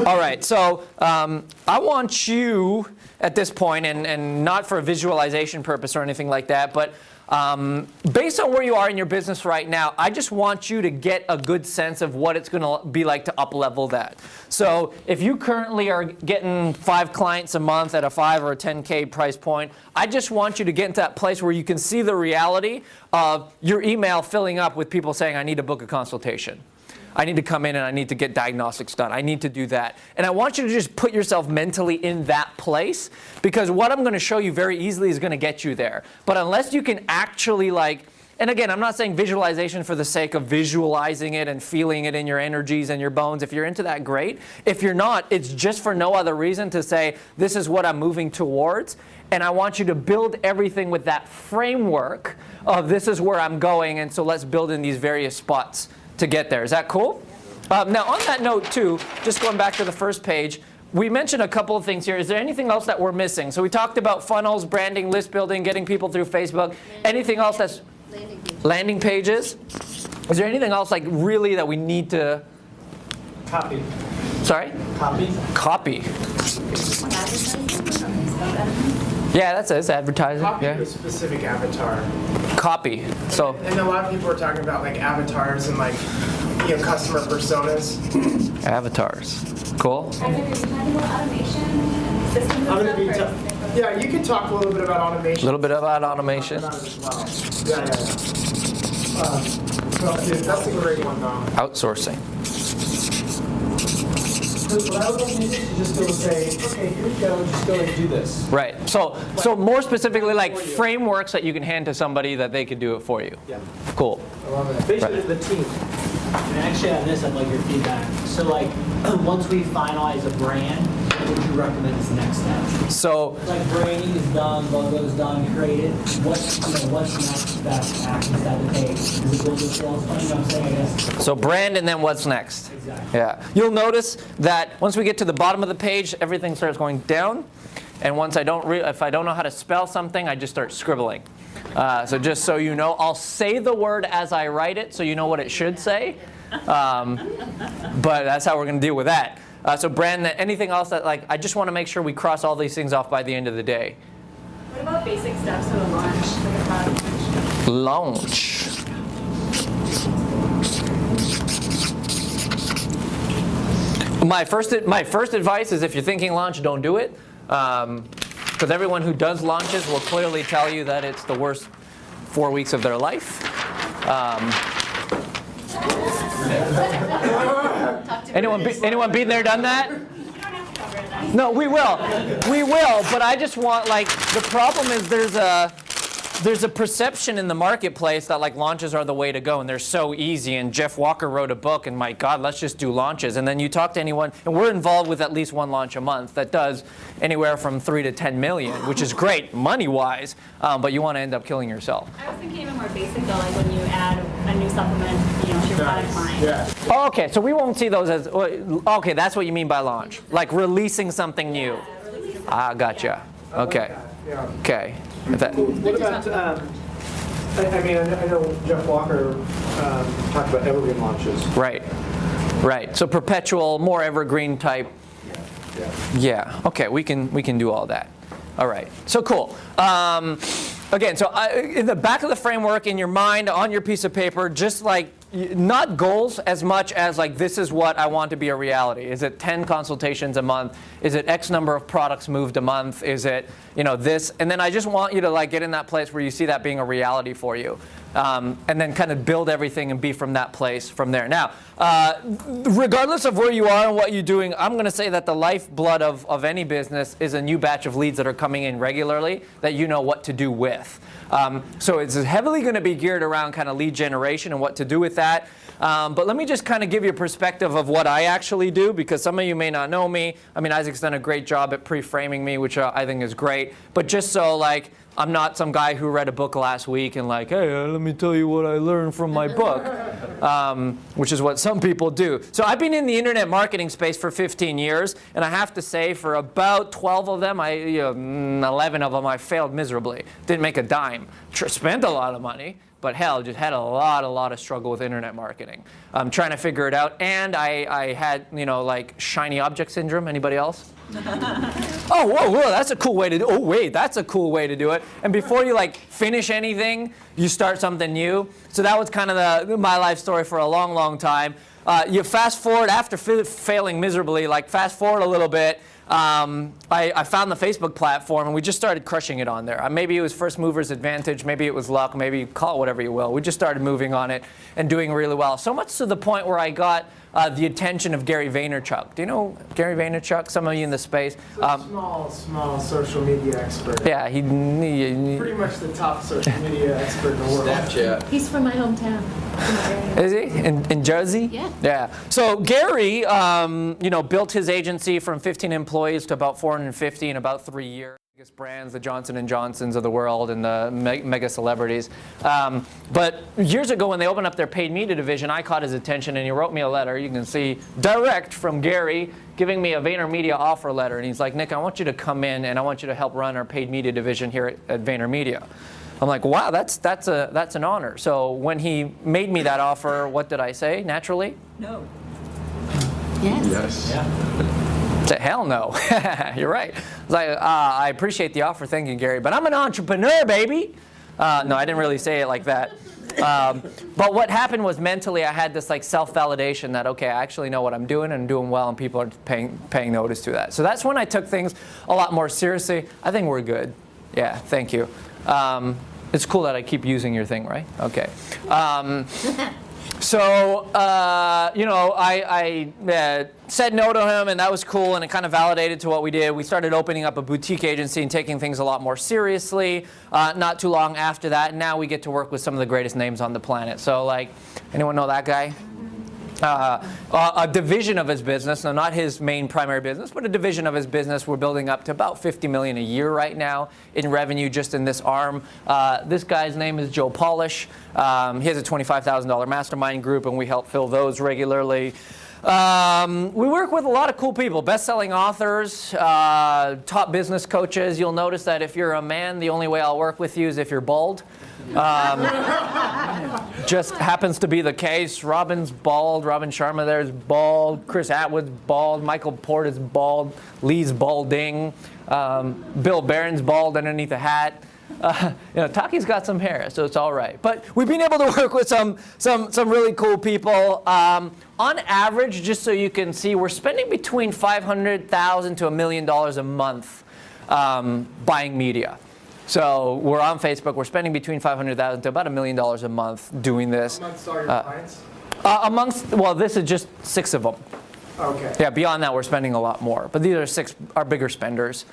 All right, so I want you at this point, and not for a visualization purpose or anything like that, but based on where you are in your business right now, I just want you to get a good sense of what it's going to be like to up-level that. So if you currently are getting 5 clients a month at a 5 or a 10K price point, I just want you to get into that place where you can see the reality of your email filling up with people saying, I need to book a consultation. I need to come in and I need to get diagnostics done. I need to do that. And I want you to just put yourself mentally in that place, because what I'm going to show you very easily is going to get you there. But unless you can actually and again, I'm not saying visualization for the sake of visualizing it and feeling it in your energies and your bones. If you're into that, great. If you're not, it's just for no other reason to say, this is what I'm moving towards. And I want you to build everything with that framework of this is where I'm going, and so let's build in these various spots to get there. Is that cool? Now, on that note, too, just going back to the first page, we mentioned a couple of things here. Is there anything else that we're missing? So we talked about funnels, branding, list building, getting people through Facebook. Anything else that's landing pages? Is there anything else really that we need to? Copy. Sorry? Copy. Yeah, that's it. It's advertising. Copy yeah. a specific avatar. Copy. So. And a lot of people are talking about avatars and customer personas. Avatars. Cool. Are you talking about automation, systems and stuff? Yeah, you can talk a little bit about automation. A little bit about automation. As well. Yeah. That's a great one, though. Outsourcing. What I would like to do is just go say, okay, here we go, just go and do this. Right. So more specifically, frameworks that you can hand to somebody that they could do it for you. Yeah. Cool. I love it. Basically, the team. And actually on this, I'd like your feedback. So once we finalize a brand, what would you recommend as the next step? So Branding is done, logo's done, created. What's next best actions that would take? Is it build a sales funnel? You know what I'm saying, I guess? So brand, and then what's next? Exactly. Yeah. You'll notice that once we get to the bottom of the page, everything starts going down. And once if I don't know how to spell something, I just start scribbling. So just so you know, I'll say the word as I write it, so you know what it should say. But that's how we're going to deal with that. So brand, anything else that I just want to make sure we cross all these things off by the end of the day. What about basic steps of a launch, a product Launch. My first advice is if you're thinking launch, don't do it. Because everyone who does launches will clearly tell you that it's the worst 4 weeks of their life. Anyone been there, done that? No, we will. We will, but I just want, the problem is there's a perception in the marketplace that launches are the way to go and they're so easy, and Jeff Walker wrote a book and my God, let's just do launches. And then you talk to anyone, and we're involved with at least one launch a month that does anywhere from 3 to 10 million, which is great money-wise, but you want to end up killing yourself. I was thinking even more basic though, when you add a new supplement, to your product line. Yeah. Oh, okay, so we won't see those as, okay, that's what you mean by launch. Releasing something new. Ah, gotcha. Okay. Yeah. Okay. What about, I know Jeff Walker talked about evergreen launches. Right. So perpetual, more evergreen type. Yeah. Okay, we can do all that. All right. So cool. Again, so in the back of the framework, in your mind, on your piece of paper, just not goals as much as this is what I want to be a reality. Is it 10 consultations a month? Is it X number of products moved a month? Is it this? And then I just want you to get in that place where you see that being a reality for you. And then kind of build everything and be from that place from there. Now, regardless of where you are and what you're doing, I'm going to say that the lifeblood of any business is a new batch of leads that are coming in regularly that you know what to do with. So it's heavily going to be geared around kind of lead generation and what to do with that. But let me just kind of give you a perspective of what I actually do, because some of you may not know me. I mean, Isaac's done a great job at pre-framing me, which I think is great. But just so I'm not some guy who read a book last week and hey, let me tell you what I learned from my book, which is what some people do. So I've been in the internet marketing space for 15 years, and I have to say for about 12 of them, 11 of them, I failed miserably. Didn't make a dime. Spent a lot of money, but hell, just had a lot of struggle with internet marketing. I'm trying to figure it out, and I had, like shiny object syndrome. Anybody else? Oh, whoa, that's a cool way to do it. Oh, wait, that's a cool way to do it. And before you like finish anything, you start something new. So that was kind of my life story for a long time. You fast forward after failing miserably, like fast forward a little bit. I found the Facebook platform, and we just started crushing it on there. Maybe it was first mover's advantage, maybe it was luck, maybe call it whatever you will. We just started moving on it and doing really well. So much to the point where I got the attention of Gary Vaynerchuk. Do you know Gary Vaynerchuk? Some of you in the space. Small social media expert. Yeah, he Pretty much the top social media expert in the world. Snapchat. He's from my hometown. Is he in Jersey? Yeah. Yeah. So Gary, built his agency from 15 employees to about 450 in about 3 years. Biggest brands, the Johnson & Johnsons of the world, and the mega celebrities. But years ago, when they opened up their paid media division, I caught his attention, and he wrote me a letter. You can see direct from Gary giving me a VaynerMedia offer letter, and he's like, Nick, I want you to come in, and I want you to help run our paid media division here at VaynerMedia. I'm like, wow, that's an honor. So when he made me that offer, what did I say? Naturally, No. Yes. Yeah. say, hell no. You're right. I was like, I appreciate the offer, thank you, Gary, but I'm an entrepreneur, baby. No, I didn't really say it like that. But what happened was mentally I had this like self-validation that, okay, I actually know what I'm doing and I'm doing well, and people are paying notice to that. So that's when I took things a lot more seriously. I think we're good. Yeah, thank you. It's cool that I keep using your thing, right? Okay. So, I said no to him, and that was cool, and it kind of validated to what we did. We started opening up a boutique agency and taking things a lot more seriously. Not too long after that, and now we get to work with some of the greatest names on the planet. So, like, anyone know that guy? A division of his business, now not his main primary business, but a division of his business. We're building up to about $50 million a year right now in revenue just in this arm. This guy's name is Joe Polish. He has a $25,000 mastermind group, and we help fill those regularly. We work with a lot of cool people, best-selling authors, top business coaches. You'll notice that if you're a man, the only way I'll work with you is if you're bald. Just happens to be the case. Robin's bald. Robin Sharma there's bald. Chris Atwood's bald. Michael Porter's bald. Lee's balding. Bill Barron's bald underneath a hat. Taki's got some hair, so it's all right. But we've been able to work with some really cool people. On average, just so you can see, we're spending between $500,000 to $1 million a month buying media. So we're on Facebook. We're spending between $500,000 to about $1 million a month doing this. Amongst all your clients? This is just 6 of them. Okay. Yeah, beyond that, we're spending a lot more. But these are 6 our bigger spenders.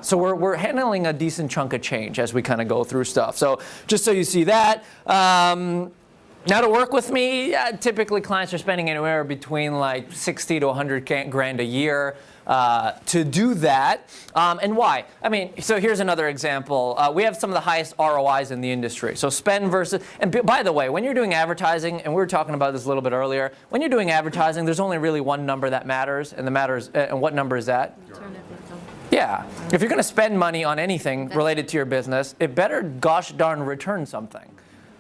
So we're handling a decent chunk of change as we kind of go through stuff. So just so you see that. Now to work with me, typically clients are spending anywhere between like 60 to 100 grand a year. To do that. And why? I mean, so here's another example. We have some of the highest ROIs in the industry. So spend versus, and by the way, when you're doing advertising, and we were talking about this a little bit earlier, when you're doing advertising, there's only really one number that matters, and and what number is that? Yeah. If you're going to spend money on anything related to your business, it better gosh darn return something.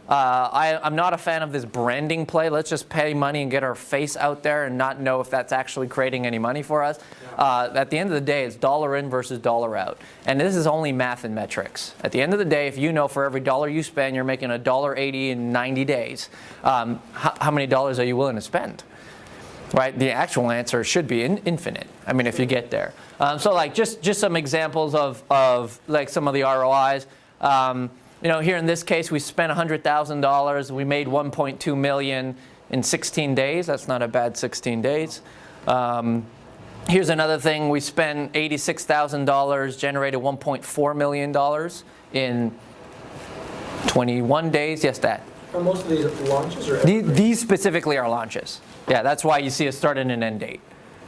I'm not a fan of this branding play. Let's just pay money and get our face out there and not know if that's actually creating any money for us. At the end of the day, it's dollar in versus dollar out. And this is only math and metrics. At the end of the day, if you know for every dollar you spend, you're making $1.80 in 90 days, how many dollars are you willing to spend? Right? The actual answer should be infinite. I mean, if you get there. So like just some examples of like some of the ROIs. Here in this case, we spent $100,000. We made $1.2 million in 16 days. That's not a bad 16 days. Here's another thing. We spent $86,000, generated $1.4 million in 21 days. Yes, Dad? Are most of these launches or? These specifically are launches. Yeah, that's why you see a start and an end date.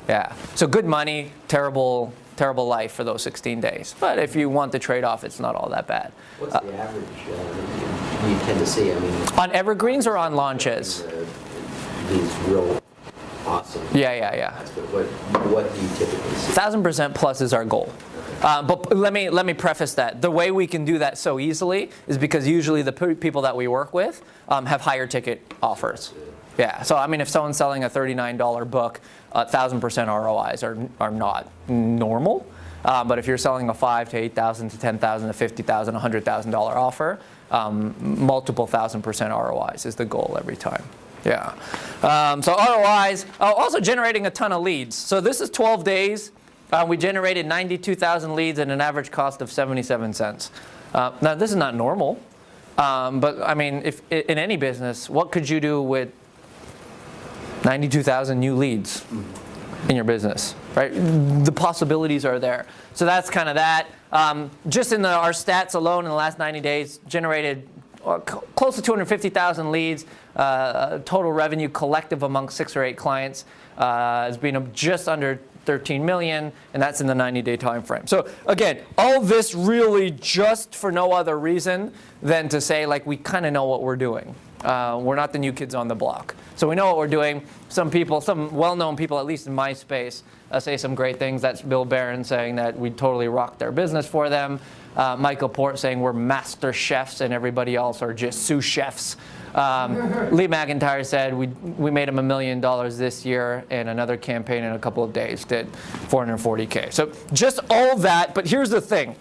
Yeah. So good money, terrible life for those 16 days. But if you want the trade-off, it's not all that bad. What's the average you tend to see? I mean, on evergreens or on launches? These real Awesome. Yeah. But what do you typically see? 1,000% plus is our goal. But let me preface that. The way we can do that so easily is because usually the people that we work with have higher ticket offers. Yeah, so I mean, if someone's selling a $39 book, 1,000% ROIs are not normal. But if you're selling a $5,000 to $8,000 to $10,000 to $50,000, $100,000 offer, multiple 1,000% ROIs is the goal every time. Yeah. So ROIs, also generating a ton of leads. So this is 12 days. We generated 92,000 leads at an average cost of 77 cents. Now, this is not normal, but I mean, if in any business, what could you do with 92,000 new leads in your business, right? The possibilities are there. So that's kind of that. Just in our stats alone in the last 90 days, generated close to 250,000 leads. Total revenue collective among 6 or 8 clients has been just under 13 million, and that's in the 90-day time frame. So again, all this really just for no other reason than to say, like, we kind of know what we're doing. We're not the new kids on the block. So we know what we're doing. Some people, some well-known people, at least in my space, say some great things. That's Bill Barron saying that we totally rocked their business for them. Michael Port saying we're master chefs and everybody else are just sous chefs. Lee McIntyre said we made him $1 million this year, and another campaign in a couple of days did 440K. So just all that, but here's the thing.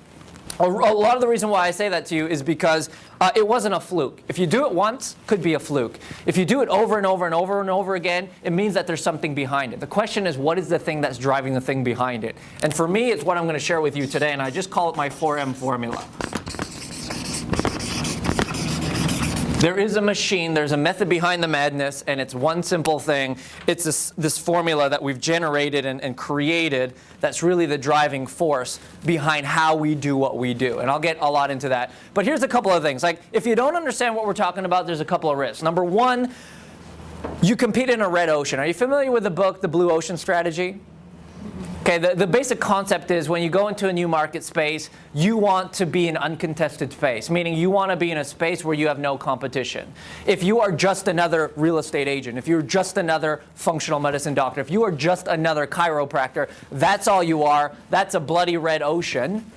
A lot of the reason why I say that to you is because it wasn't a fluke. If you do it once, could be a fluke. If you do it over and over and over and over again, it means that there's something behind it. The question is, what is the thing that's driving the thing behind it? And for me, it's what I'm going to share with you today, and I just call it my 4M formula. There is a machine, there's a method behind the madness, and it's one simple thing. It's this formula that we've generated and created that's really the driving force behind how we do what we do. And I'll get a lot into that. But here's a couple of things. Like, if you don't understand what we're talking about, there's a couple of risks. Number one, you compete in a red ocean. Are you familiar with the book, The Blue Ocean Strategy? Okay, the basic concept is when you go into a new market space, you want to be in uncontested space, meaning you want to be in a space where you have no competition. If you are just another real estate agent, if you're just another functional medicine doctor, if you are just another chiropractor, that's all you are. That's a bloody red ocean.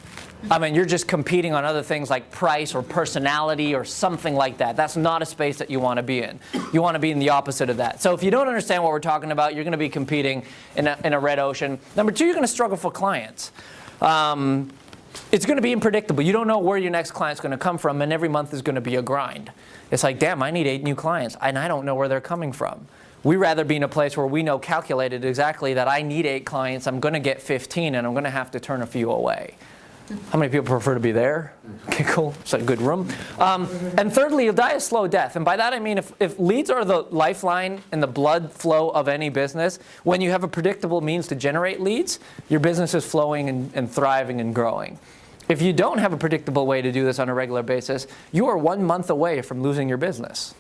I mean, you're just competing on other things like price or personality or something like that. That's not a space that you want to be in. You want to be in the opposite of that. So if you don't understand what we're talking about, you're going to be competing in a red ocean. Number two, you're going to struggle for clients. It's going to be unpredictable. You don't know where your next client's going to come from, and every month is going to be a grind. It's like, damn, I need 8 new clients, and I don't know where they're coming from. We'd rather be in a place where we know calculated exactly that I need 8 clients, I'm going to get 15, and I'm going to have to turn a few away. How many people prefer to be there? Okay, cool. It's a good room. And thirdly, you'll die a slow death. And by that I mean if leads are the lifeline and the blood flow of any business, when you have a predictable means to generate leads, your business is flowing and thriving and growing. If you don't have a predictable way to do this on a regular basis, you are 1 month away from losing your business.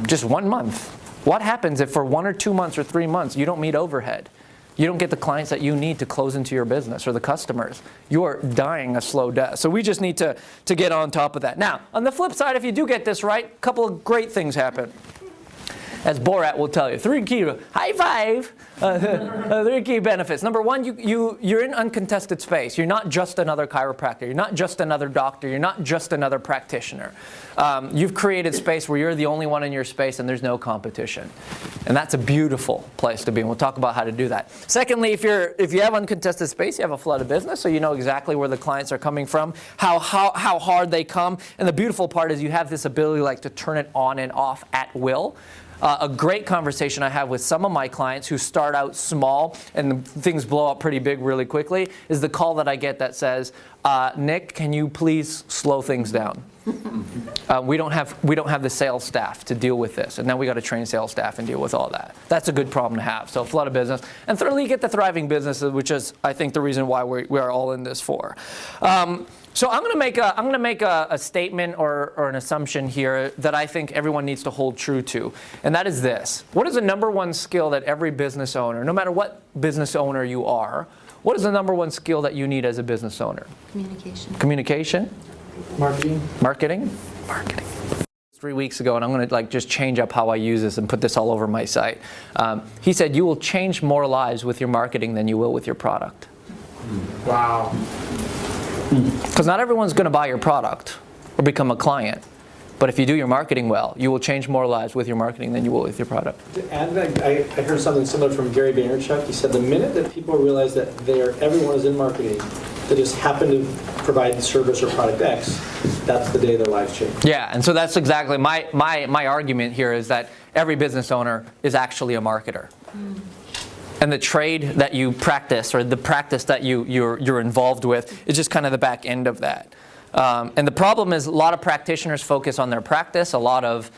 Just 1 month. What happens if for 1 or 2 months or 3 months you don't meet overhead? You don't get the clients that you need to close into your business or the customers. You are dying a slow death. So we just need to get on top of that. Now, on the flip side, if you do get this right, a couple of great things happen. As Borat will tell you, 3 key, high five, 3 key benefits. Number one, you're in uncontested space. You're not just another chiropractor. You're not just another doctor. You're not just another practitioner. You've created space where you're the only one in your space and there's no competition. And that's a beautiful place to be, and we'll talk about how to do that. Secondly, if you have uncontested space, you have a flood of business, so you know exactly where the clients are coming from, how hard they come. And the beautiful part is you have this ability like to turn it on and off at will. A great conversation I have with some of my clients who start out small and things blow up pretty big really quickly is the call that I get that says, Nick, can you please slow things down? We don't have the sales staff to deal with this, and now we got to train sales staff and deal with all that. That's a good problem to have. So a flood of business, and thirdly, you get the thriving businesses, which is I think the reason why we are all in this for. So I'm going to make a statement or an assumption here that I think everyone needs to hold true to, and that is this: what is the number one skill that every business owner, no matter what business owner you are, what is the number one skill that you need as a business owner? Communication. Communication. Marketing. Marketing. Marketing. 3 weeks ago, and I'm going to like just change up how I use this and put this all over my site. He said, you will change more lives with your marketing than you will with your product. Wow. Because not everyone's going to buy your product or become a client. But if you do your marketing well, you will change more lives with your marketing than you will with your product. To add to that, I heard something similar from Gary Vaynerchuk. He said the minute that people realize that everyone is in marketing, they just happen to provide service or product X, that's the day their lives change. Yeah, and so that's exactly my argument here is that every business owner is actually a marketer. And the trade that you practice or the practice that you're involved with is just kind of the back end of that. And the problem is a lot of practitioners focus on their practice, a lot of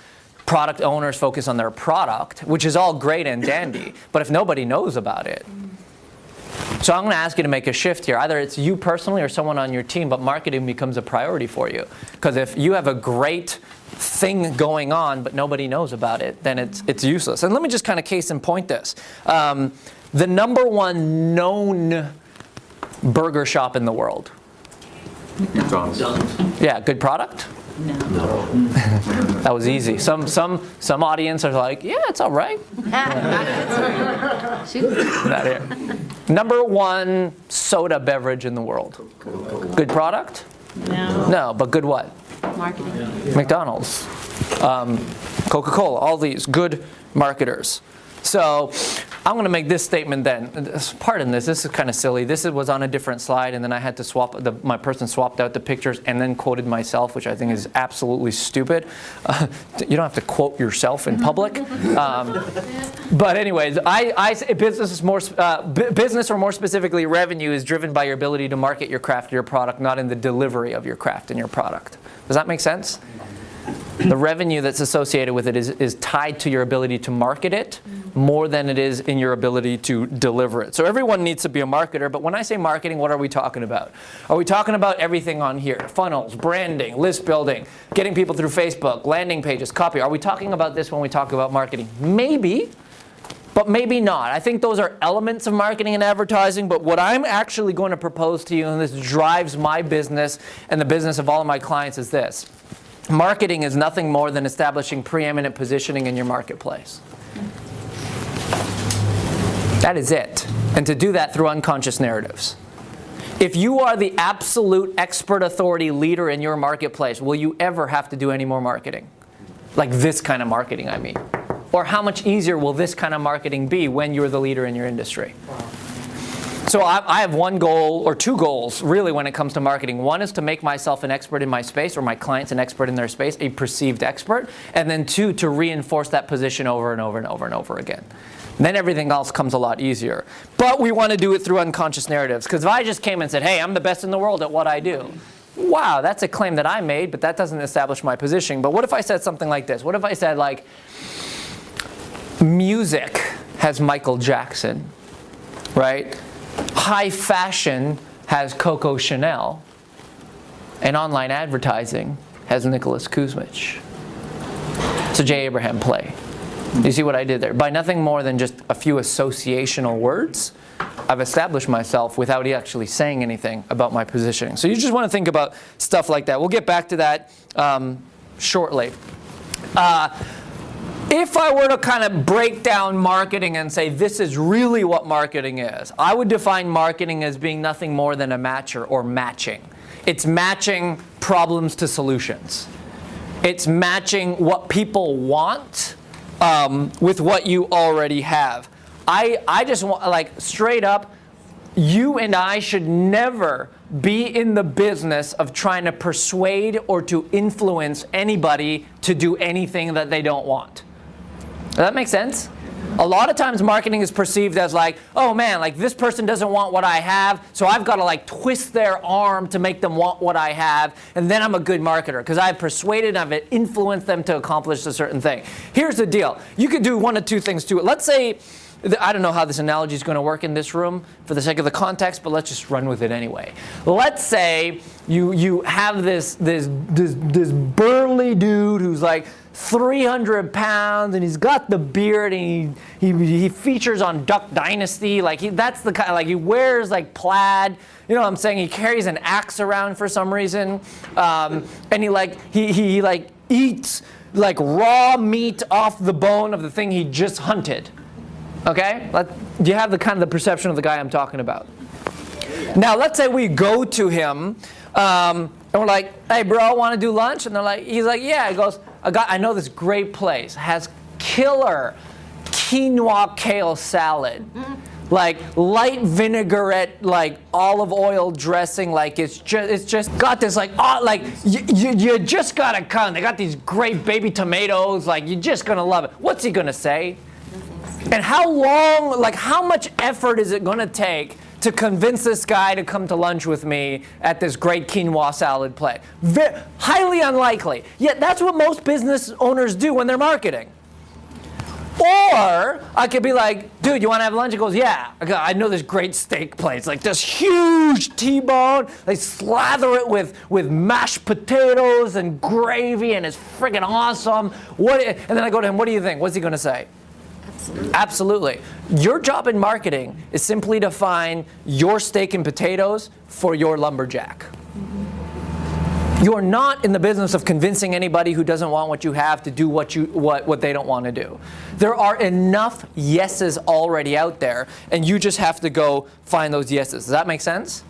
product owners focus on their product, which is all great and dandy, but if nobody knows about it. So I'm going to ask you to make a shift here. Either it's you personally or someone on your team, but marketing becomes a priority for you. Because if you have a great thing going on, but nobody knows about it, then it's useless. And let me just kind of case in point this. The #1 known burger shop in the world. McDonald's. Yeah, good product? No. That was easy. Some audience are like, yeah, it's all right. Not here. #1 soda beverage in the world. Good product? No. No, but good what? Marketing. McDonald's, Coca-Cola, all these good marketers. So I'm going to make this statement then. Pardon this is kind of silly. This was on a different slide, and then I had to swap, my person swapped out the pictures and then quoted myself, which I think is absolutely stupid. You don't have to quote yourself in public. But anyways, I say business or more specifically revenue is driven by your ability to market your craft or your product, not in the delivery of your craft and your product. Does that make sense? The revenue that's associated with it is tied to your ability to market it more than it is in your ability to deliver it. So everyone needs to be a marketer, but when I say marketing, what are we talking about? Are we talking about everything on here? Funnels, branding, list building, getting people through Facebook, landing pages, copy. Are we talking about this when we talk about marketing? Maybe, but maybe not. I think those are elements of marketing and advertising, but what I'm actually going to propose to you, and this drives my business and the business of all of my clients, is this. Marketing is nothing more than establishing preeminent positioning in your marketplace. That is it. And to do that through unconscious narratives. If you are the absolute expert authority leader in your marketplace, will you ever have to do any more marketing? Like this kind of marketing, I mean. Or how much easier will this kind of marketing be when you're the leader in your industry? So I have one goal, or two goals, really, when it comes to marketing. One is to make myself an expert in my space, or my clients an expert in their space, a perceived expert. And then two, to reinforce that position over and over and over and over again. Then everything else comes a lot easier. But we want to do it through unconscious narratives. Because if I just came and said, hey, I'm the best in the world at what I do. Wow, that's a claim that I made, but that doesn't establish my position. But what if I said something like this? What if I said, like, music has Michael Jackson, right? High fashion has Coco Chanel, and online advertising has Nicholas Kusmich. It's a J. Abraham play. You see what I did there? By nothing more than just a few associational words, I've established myself without actually saying anything about my positioning. So you just want to think about stuff like that. We'll get back to that shortly. If I were to kind of break down marketing and say this is really what marketing is, I would define marketing as being nothing more than a matcher or matching. It's matching problems to solutions. It's matching what people want with what you already have. I just want, like, straight up, you and I should never be in the business of trying to persuade or to influence anybody to do anything that they don't want. Does that make sense? A lot of times marketing is perceived as like, oh man, like this person doesn't want what I have, so I've got to like twist their arm to make them want what I have, and then I'm a good marketer because I've persuaded, I've influenced them to accomplish a certain thing. Here's the deal. You could do one of two things to it. Let's say, I don't know how this analogy is going to work in this room for the sake of the context, but let's just run with it anyway. Let's say you have this burly dude who's like 300 pounds and he's got the beard and he features on Duck Dynasty. Like that's the kind, like he wears like plaid. You know what I'm saying? He carries an axe around for some reason, and he like eats like raw meat off the bone of the thing he just hunted. Okay? You have the kind of the perception of the guy I'm talking about. Now, let's say we go to him, and we're like, hey, bro, want to do lunch? And he's like, yeah. He goes, I know this great place. Has killer quinoa kale salad. Like light vinaigrette, like olive oil dressing, like it's just got this like, you just gotta come. They got these great baby tomatoes, like you're just gonna love it. What's he gonna say? And how long, like how much effort is it gonna take to convince this guy to come to lunch with me at this great quinoa salad place? Highly unlikely. Yet that's what most business owners do when they're marketing. Or I could be like, dude, you want to have lunch? He goes, yeah. I know this great steak place, like this huge T-bone. They slather it with mashed potatoes and gravy, and it's freaking awesome. And then I go to him, what do you think? What's he going to say? Absolutely. Your job in marketing is simply to find your steak and potatoes for your lumberjack. You're not in the business of convincing anybody who doesn't want what you have to do what they don't want to do. There are enough yeses already out there, and you just have to go find those yeses. Does that make sense?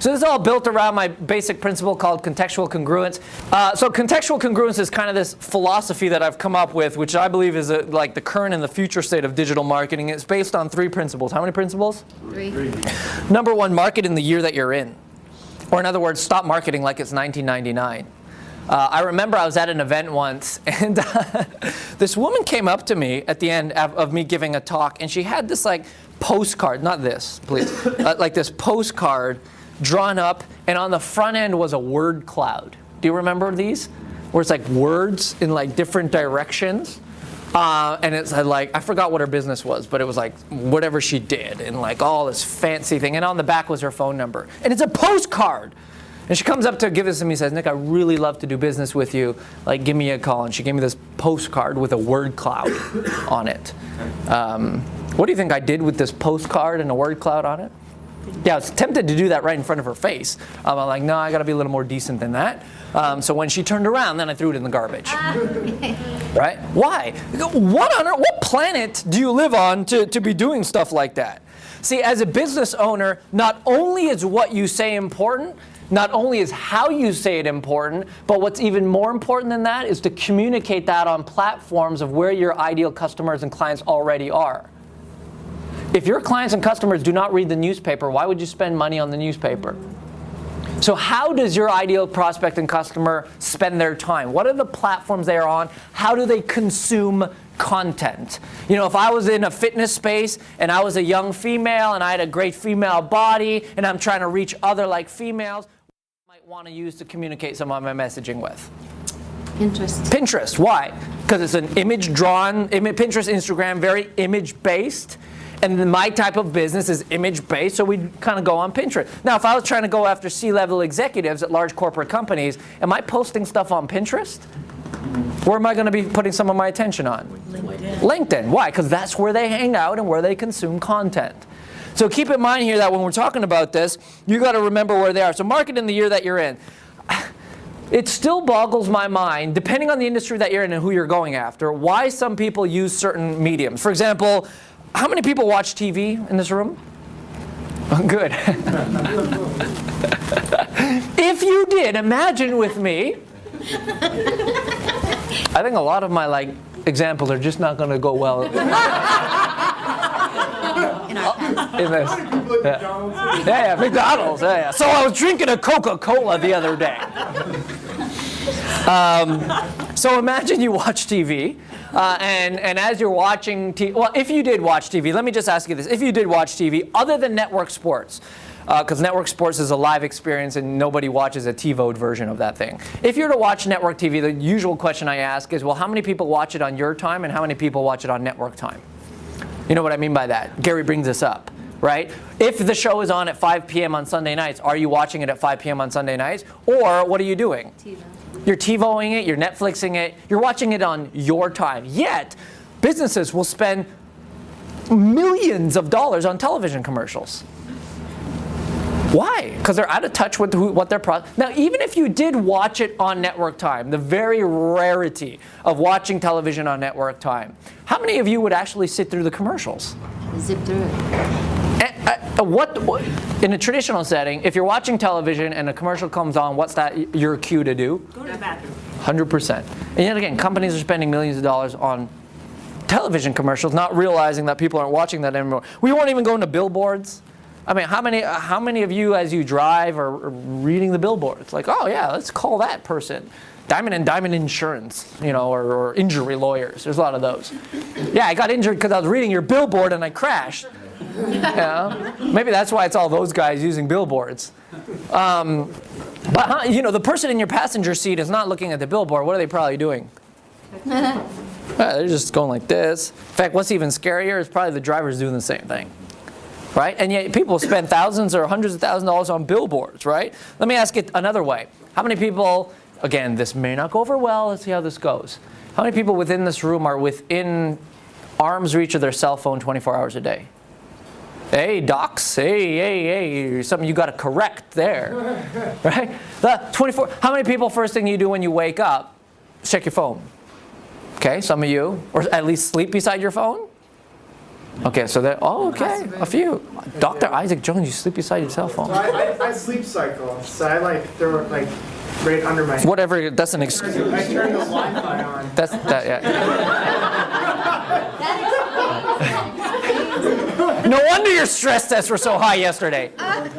So this is all built around my basic principle called contextual congruence. So contextual congruence is kind of this philosophy that I've come up with, which I believe is like the current and the future state of digital marketing. It's based on 3 principles. How many principles? 3. Number 1, market in the year that you're in. Or in other words, stop marketing like it's 1999. I remember I was at an event once, and this woman came up to me at the end of me giving a talk, and she had this like postcard, not this, please, like this postcard drawn up, and on the front end was a word cloud. Do you remember these? Where it's like words in like different directions. And it's like, I forgot what her business was, but it was like whatever she did and like all this fancy thing. And on the back was her phone number. And it's a postcard. And she comes up to give this to me and says, Nick, I really love to do business with you. Like, give me a call. And she gave me this postcard with a word cloud on it. What do you think I did with this postcard and a word cloud on it? Yeah, I was tempted to do that right in front of her face. I'm like, no, I got to be a little more decent than that. So when she turned around, then I threw it in the garbage. Right? Why? What planet do you live on to be doing stuff like that? See, as a business owner, not only is what you say important, not only is how you say it important, but what's even more important than that is to communicate that on platforms of where your ideal customers and clients already are. If your clients and customers do not read the newspaper, why would you spend money on the newspaper? So how does your ideal prospect and customer spend their time? What are the platforms they are on? How do they consume content? You know, if I was in a fitness space and I was a young female and I had a great female body and I'm trying to reach other like females, what I might want to use to communicate some of my messaging with? Pinterest. Why? Because it's an image drawn, Pinterest, Instagram, very image based. And then my type of business is image-based, so we kind of go on Pinterest. Now, if I was trying to go after C-level executives at large corporate companies, am I posting stuff on Pinterest? Where am I going to be putting some of my attention on? LinkedIn. Why? Because that's where they hang out and where they consume content. So keep in mind here that when we're talking about this, you got to remember where they are. So market in the year that you're in. It still boggles my mind, depending on the industry that you're in and who you're going after, why some people use certain mediums. For example, how many people watch TV in this room? Oh, good. If you did, imagine with me. I think a lot of my examples are just not going to go well. In this. Yeah, McDonald's. Yeah. So I was drinking a Coca-Cola the other day. So imagine you watch TV. And as you're watching TV, well, if you did watch TV, let me just ask you this. If you did watch TV, other than network sports, because network sports is a live experience and nobody watches a TiVoed version of that thing. If you're to watch network TV, the usual question I ask is, well, how many people watch it on your time and how many people watch it on network time? You know what I mean by that? Gary brings this up, right? If the show is on at 5 p.m. on Sunday nights, are you watching it at 5 p.m. on Sunday nights? Or what are you doing? TiVo. You're TiVoing it, you're Netflixing it, you're watching it on your time. Yet, businesses will spend millions of dollars on television commercials. Why? Because they're out of touch with what their product. Now, even if you did watch it on network time, the very rarity of watching television on network time, how many of you would actually sit through the commercials? Zip through it. What in a traditional setting, if you're watching television and a commercial comes on, what's that your cue to do? Go to the bathroom. 100%. And yet again, companies are spending millions of dollars on television commercials, not realizing that people aren't watching that anymore. We won't even go into billboards. I mean, how many of you, as you drive, are reading the billboards? Like, oh yeah, let's call that person. Diamond and Diamond Insurance, or injury lawyers. There's a lot of those. Yeah, I got injured because I was reading your billboard and I crashed. Maybe that's why it's all those guys using billboards. But the person in your passenger seat is not looking at the billboard. What are they probably doing? They're just going like this. In fact, what's even scarier is probably the driver's doing the same thing. Right? And yet people spend thousands or hundreds of thousands of dollars on billboards, right? Let me ask it another way. How many people, again, this may not go over well, let's see how this goes. How many people within this room are within arm's reach of their cell phone 24 hours a day? Hey, docs, hey, something you got to correct there, right? How many people, first thing you do when you wake up, check your phone? Okay, some of you, or at least sleep beside your phone? Okay, so okay, a few. Dr. Isaac Jones, you sleep beside your cell phone. So I sleep cycle, so I throw it right under my. Whatever, that's an excuse. I turn the Wi-Fi on. No wonder your stress tests were so high yesterday. Don't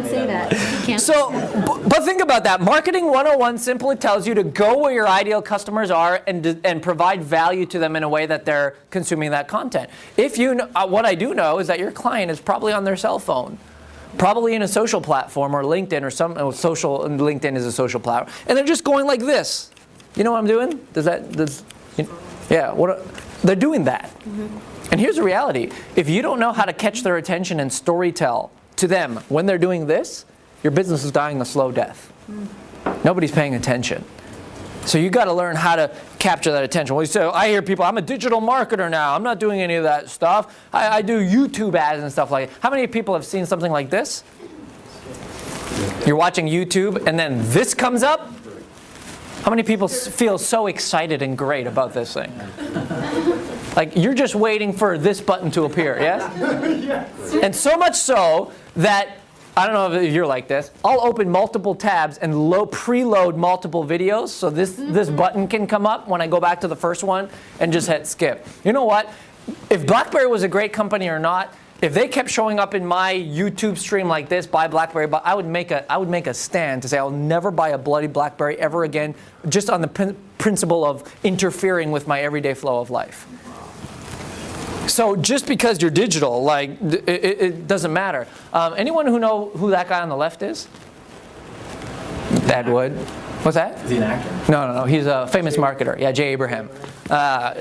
say that. You can't. But think about that. Marketing 101 simply tells you to go where your ideal customers are and provide value to them in a way that they're consuming that content. What I do know is that your client is probably on their cell phone, probably in a social platform or LinkedIn or LinkedIn is a social platform, and they're just going like this. You know what I'm doing? They're doing that. Mm-hmm. And here's the reality. If you don't know how to catch their attention and storytell to them when they're doing this, your business is dying a slow death. Nobody's paying attention. So you got to learn how to capture that attention. Well, so I hear people, I'm a digital marketer now. I'm not doing any of that stuff. I do YouTube ads and stuff like that. How many people have seen something like this? You're watching YouTube and then this comes up? How many people feel so excited and great about this thing? Like you're just waiting for this button to appear, yes? Yes. And so much so that, I don't know if you're like this, I'll open multiple tabs and preload multiple videos so this button can come up when I go back to the first one and just hit skip. You know what? If BlackBerry was a great company or not, if they kept showing up in my YouTube stream like this, buy BlackBerry, I would make a stand to say I'll never buy a bloody BlackBerry ever again, just on the principle of interfering with my everyday flow of life. So just because you're digital, it doesn't matter. Anyone who know who that guy on the left is? Ed Wood. What's that? Is he an actor? No. He's a famous marketer. Yeah, Jay Abraham.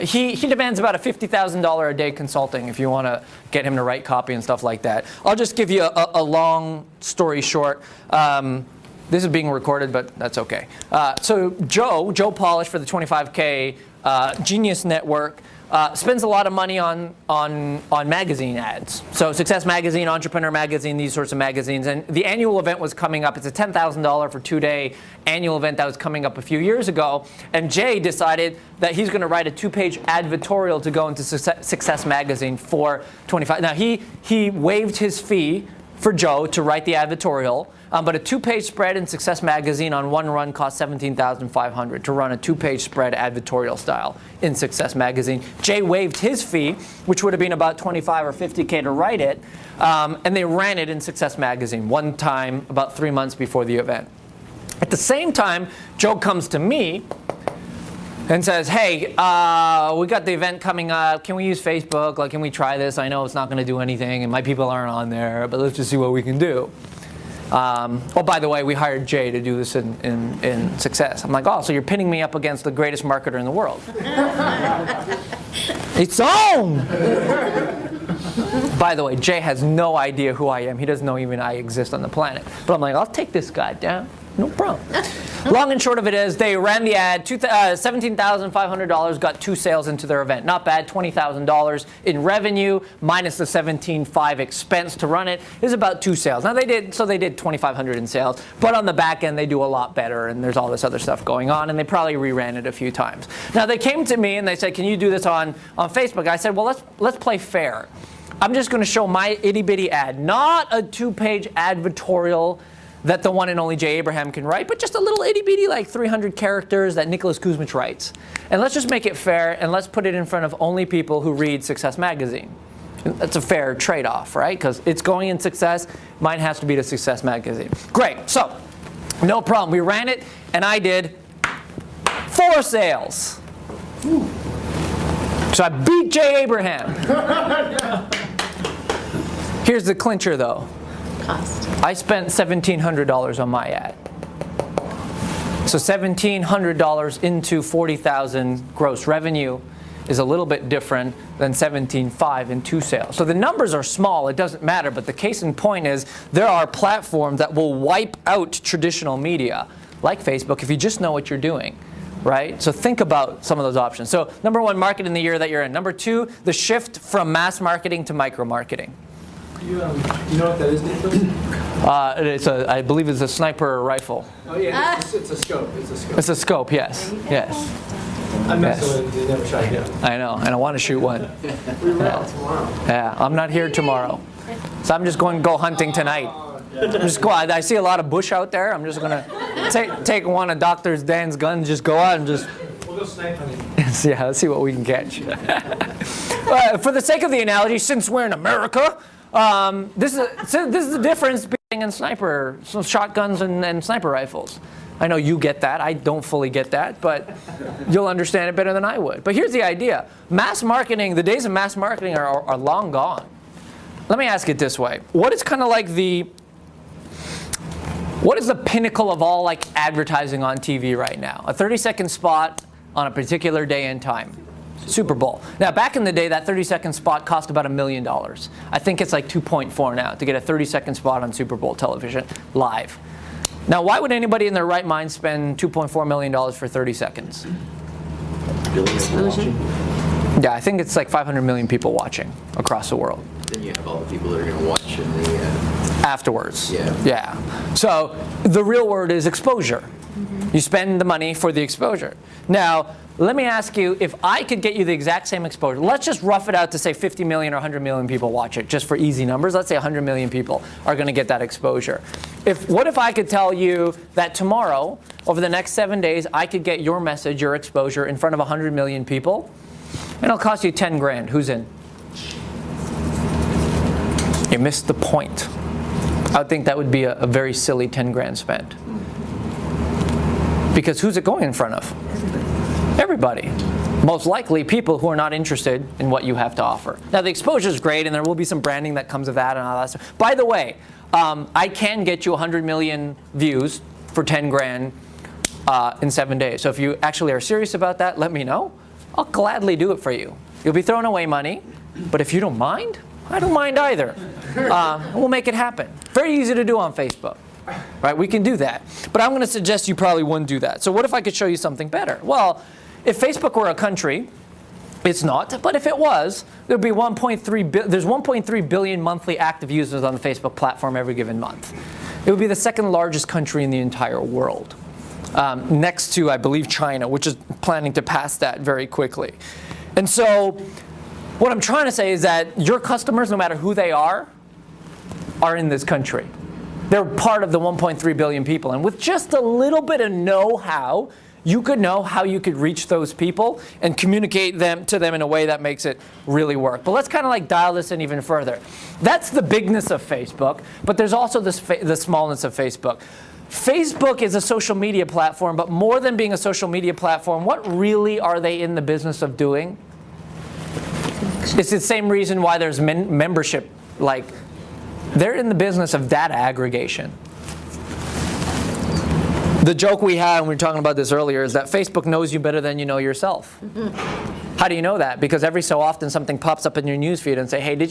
He demands about a $50,000 a day consulting if you want to get him to write copy and stuff like that. I'll just give you a long story short. This is being recorded, but that's okay. So Joe Polish for the 25K Genius Network spends a lot of money on magazine ads. So Success Magazine, Entrepreneur Magazine, these sorts of magazines. And the annual event was coming up. It's a $10,000 for 2-day annual event that was coming up a few years ago. And Jay decided that he's going to write a 2-page advertorial to go into Success Magazine for $25,000. Now he waived his fee for Joe to write the advertorial. But a 2-page spread in Success Magazine on one run cost $17,500 to run a 2-page spread advertorial style in Success Magazine. Jay waived his fee, which would have been about $25 or $50K to write it, and they ran it in Success Magazine one time about 3 months before the event. At the same time, Joe comes to me and says, hey, we got the event coming up. Can we use Facebook? Can we try this? I know it's not going to do anything, and my people aren't on there, but let's just see what we can do. By the way, we hired Jay to do this in Success. I'm like, so you're pinning me up against the greatest marketer in the world. It's on! By the way, Jay has no idea who I am. He doesn't know even I exist on the planet. But I'm like, I'll take this guy down. No problem. Long and short of it is they ran the ad, $17,500, got 2 sales into their event. Not bad, $20,000 in revenue minus the $17,500 expense to run it is about 2 sales. Now they did $2,500 in sales, but on the back end they do a lot better, and there's all this other stuff going on, and they probably reran it a few times. Now they came to me and they said, can you do this on Facebook? I said, well, let's play fair. I'm just going to show my itty bitty ad, not a 2-page advertorial that the one and only Jay Abraham can write, but just a little itty bitty like 300 characters that Nicholas Kusmich writes. And let's just make it fair, and let's put it in front of only people who read Success Magazine. That's a fair trade-off, right? Because it's going in Success. Mine has to be to Success Magazine. Great. So, no problem. We ran it, and I did 4 sales. So I beat Jay Abraham. Here's the clincher, though. Cost. I spent $1,700 on my ad. So $1,700 into $40,000 gross revenue is a little bit different than $17,500 in 2 sales. So the numbers are small, it doesn't matter, but the case in point is there are platforms that will wipe out traditional media, like Facebook, if you just know what you're doing. Right? So think about some of those options. So number 1, market in the year that you're in. Number 2, the shift from mass marketing to micro marketing. You know what that is, Nicholas? I believe it's a sniper rifle. Oh yeah, it's a scope. It's a scope. It's a scope, yes. Yes. I'm messing with it. You never shot again. I know, and I want to shoot one. We roll tomorrow. Yeah, I'm not here tomorrow. So I'm just going to go hunting tonight. I see a lot of bush out there. I'm just going to take one of Dr. Dan's guns, just go out and just... We'll go snipe hunting. Yeah, let's see what we can catch. For the sake of the analogy, since we're in America, this is the difference between shotguns and sniper rifles. I know you get that. I don't fully get that, but you'll understand it better than I would. But here's the idea. Mass marketing, the days of mass marketing are long gone. Let me ask it this way. What is kind of like what is the pinnacle of all like advertising on TV right now? A 30-second spot on a particular day and time. Super Bowl. Now, back in the day, that 30-second spot cost about $1 million. I think it's like 2.4 now to get a 30-second spot on Super Bowl television live. Now, why would anybody in their right mind spend $2.4 million for 30 seconds? Exposure. Yeah, I think it's like 500 million people watching across the world. Then you have all the people that are going to watch in the... Afterwards. Yeah. Yeah. So the real word is exposure. You spend the money for the exposure. Now, let me ask you, if I could get you the exact same exposure, let's just rough it out to say 50 million or 100 million people watch it, just for easy numbers. Let's say 100 million people are going to get that exposure. What if I could tell you that tomorrow, over the next 7 days, I could get your message, your exposure, in front of 100 million people, and it'll cost you 10 grand. Who's in? You missed the point. I would think that would be a very silly 10 grand spent. Because who's it going in front of? Everybody. Most likely people who are not interested in what you have to offer. Now the exposure is great, and there will be some branding that comes of that and all that stuff. By the way, I can get you 100 million views for 10 grand in 7 days. So if you actually are serious about that, let me know. I'll gladly do it for you. You'll be throwing away money, but if you don't mind, I don't mind either. We'll make it happen. Very easy to do on Facebook. Right? We can do that. But I'm going to suggest you probably wouldn't do that. So what if I could show you something better? Well, if Facebook were a country, it's not, but if it was, there'd be there's 1.3 billion monthly active users on the Facebook platform every given month. It would be the second largest country in the entire world. Next to, I believe, China, which is planning to pass that very quickly. And so what I'm trying to say is that your customers, no matter who they are in this country. They're part of the 1.3 billion people. And with just a little bit of know-how, you could know how you could reach those people and communicate to them in a way that makes it really work. But let's kind of like dial this in even further. That's the bigness of Facebook, but there's also the smallness of Facebook. Facebook is a social media platform, but more than being a social media platform, what really are they in the business of doing? It's the same reason why there's membership. Like, they're in the business of data aggregation. The joke we had, and we were talking about this earlier, is that Facebook knows you better than you know yourself. How do you know that? Because every so often something pops up in your newsfeed and say, hey, do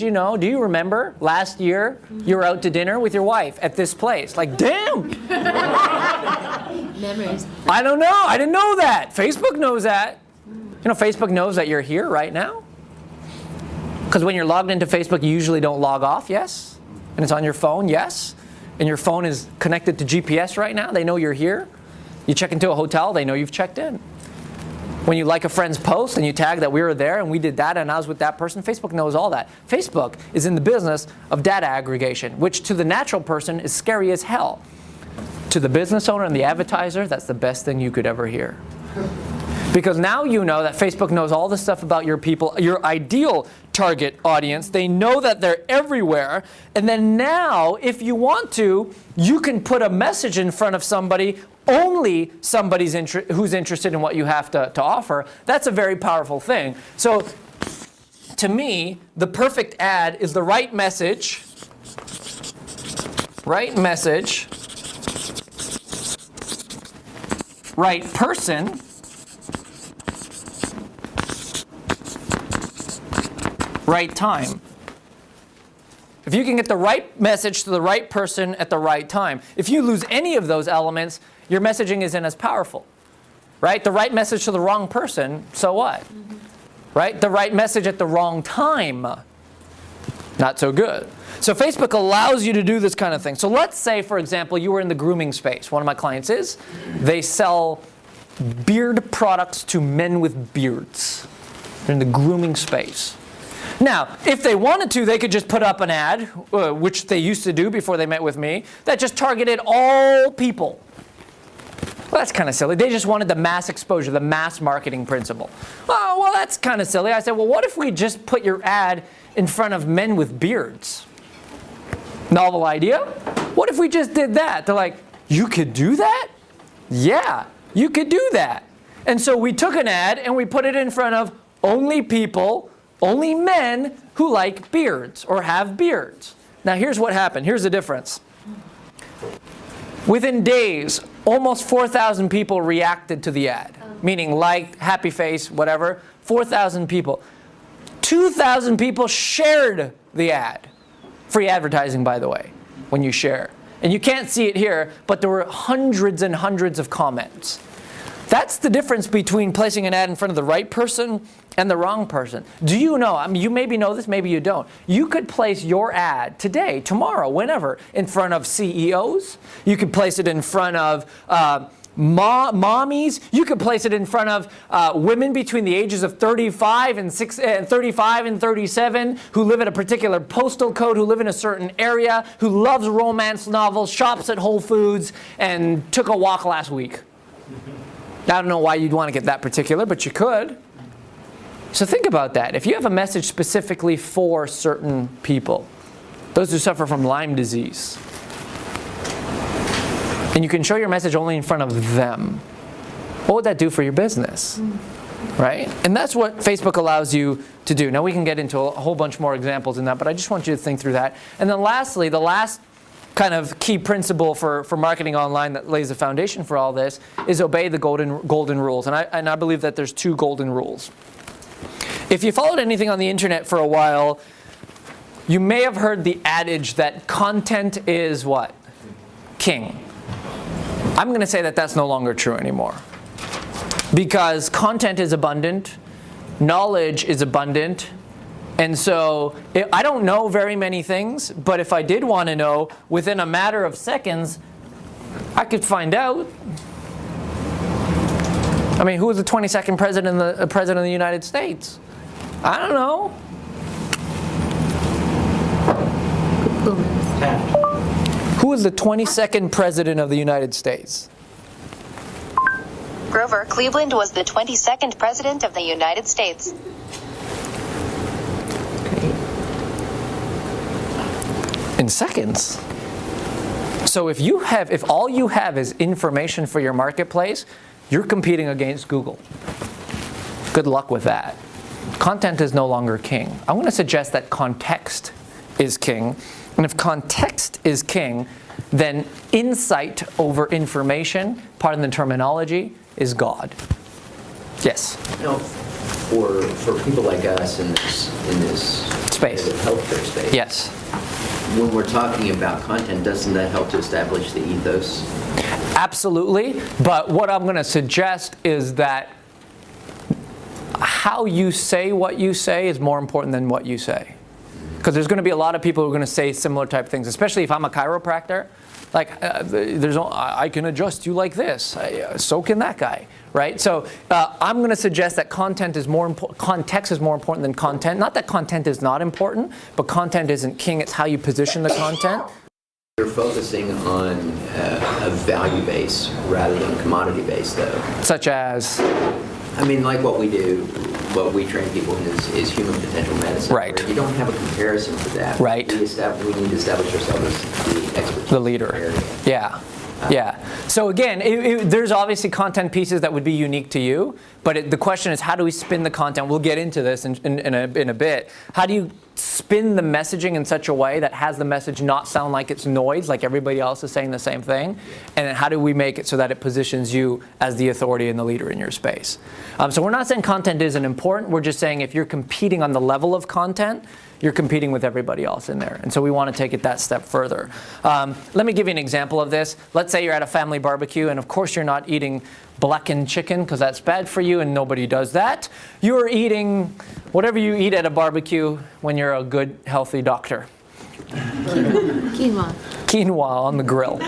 you remember last year you were out to dinner with your wife at this place? Like, damn! Memories. I don't know. I didn't know that. Facebook knows that. You know, Facebook knows that you're here right now. Because when you're logged into Facebook, you usually don't log off, yes? And it's on your phone, yes? And your phone is connected to GPS right now. They know you're here. You check into a hotel, they know you've checked in. When you like a friend's post and you tag that we were there and we did that and I was with that person, Facebook knows all that. Facebook is in the business of data aggregation, which to the natural person is scary as hell. To the business owner and the advertiser, that's the best thing you could ever hear. Because now you know that Facebook knows all the stuff about your people, your ideal target audience. They know that they're everywhere. And then now, if you want to, you can put a message in front of somebody, only somebody's who's interested in what you have to offer. That's a very powerful thing. So to me, the perfect ad is the right message, right person, right time. If you can get the right message to the right person at the right time. If you lose any of those elements, your messaging isn't as powerful. Right? The right message to the wrong person, so what? Right? The right message at the wrong time, not so good. So Facebook allows you to do this kind of thing. So let's say, for example, you were in the grooming space. One of my clients is. They sell beard products to men with beards. They're in the grooming space. Now, if they wanted to, they could just put up an ad, which they used to do before they met with me, that just targeted all people. Well, that's kind of silly. They just wanted the mass exposure, the mass marketing principle. Oh, well, that's kind of silly. I said, well, what if we just put your ad in front of men with beards? Novel idea? What if we just did that? They're like, you could do that? Yeah, you could do that. And so we took an ad and we put it in front of only people, only men who like beards or have beards. Now here's what happened. Here's the difference. Within days, almost 4,000 people reacted to the ad. Meaning liked, happy face, whatever. 4,000 people. 2,000 people shared the ad. Free advertising, by the way, when you share. And you can't see it here, but there were hundreds and hundreds of comments. That's the difference between placing an ad in front of the right person and the wrong person. Do you know, I mean, you maybe know this, maybe you don't. You could place your ad today, tomorrow, whenever, in front of CEOs. You could place it in front of mommies. You could place it in front of women between the ages of 35 and 37 who live at a particular postal code, who live in a certain area, who loves romance novels, shops at Whole Foods, and took a walk last week. I don't know why you'd want to get that particular, but you could. So think about that. If you have a message specifically for certain people, those who suffer from Lyme disease, and you can show your message only in front of them, what would that do for your business? Right? And that's what Facebook allows you to do. Now we can get into a whole bunch more examples in that, but I just want you to think through that. And then lastly, the last kind of key principle for marketing online that lays the foundation for all this is obey the golden rules. And I believe that there's 2 golden rules. If you followed anything on the internet for a while, you may have heard the adage that content is what? King. I'm going to say that that's no longer true anymore. Because content is abundant, knowledge is abundant, and so I don't know very many things, but if I did want to know, within a matter of seconds, I could find out. I mean, who was the 22nd president of the United States? I don't know. Who was the 22nd president of the United States? Grover Cleveland was the 22nd president of the United States. In seconds. So if all you have is information for your marketplace, you're competing against Google. Good luck with that. Content is no longer king. I want to suggest that context is king. And if context is king, then insight over information, pardon the terminology, is God. Yes? You know, for people like us in this Space. healthcare space. Yes. When we're talking about content, doesn't that help to establish the ethos? Absolutely, but what I'm going to suggest is that how you say what you say is more important than what you say. Because there's going to be a lot of people who are going to say similar type things, especially if I'm a chiropractor. Like, I can adjust you like this. So can that guy, right? So I'm going to suggest that context is more important than content. Not that content is not important, but content isn't king. It's how you position the content. You're focusing on a value base rather than a commodity base, though. Such as? I mean, like what we do, what we train people in is human potential medicine. Right. Where you don't have a comparison to that. Right. We need to establish ourselves as the experts. The leader. Yeah. Yeah. So again, there's obviously content pieces that would be unique to you, but the question is, how do we spin the content? We'll get into this in a bit. How do you spin the messaging in such a way that has the message not sound like it's noise, like everybody else is saying the same thing? And then how do we make it so that it positions you as the authority and the leader in your space? So we're not saying content isn't important. We're just saying if you're competing on the level of content, you're competing with everybody else in there. And so we want to take it that step further. Let me give you an example of this. Let's say you're at a family barbecue, and of course you're not eating blackened chicken because that's bad for you, and nobody does that. You're eating whatever you eat at a barbecue when you're a good, healthy doctor. Quinoa. Quinoa on the grill.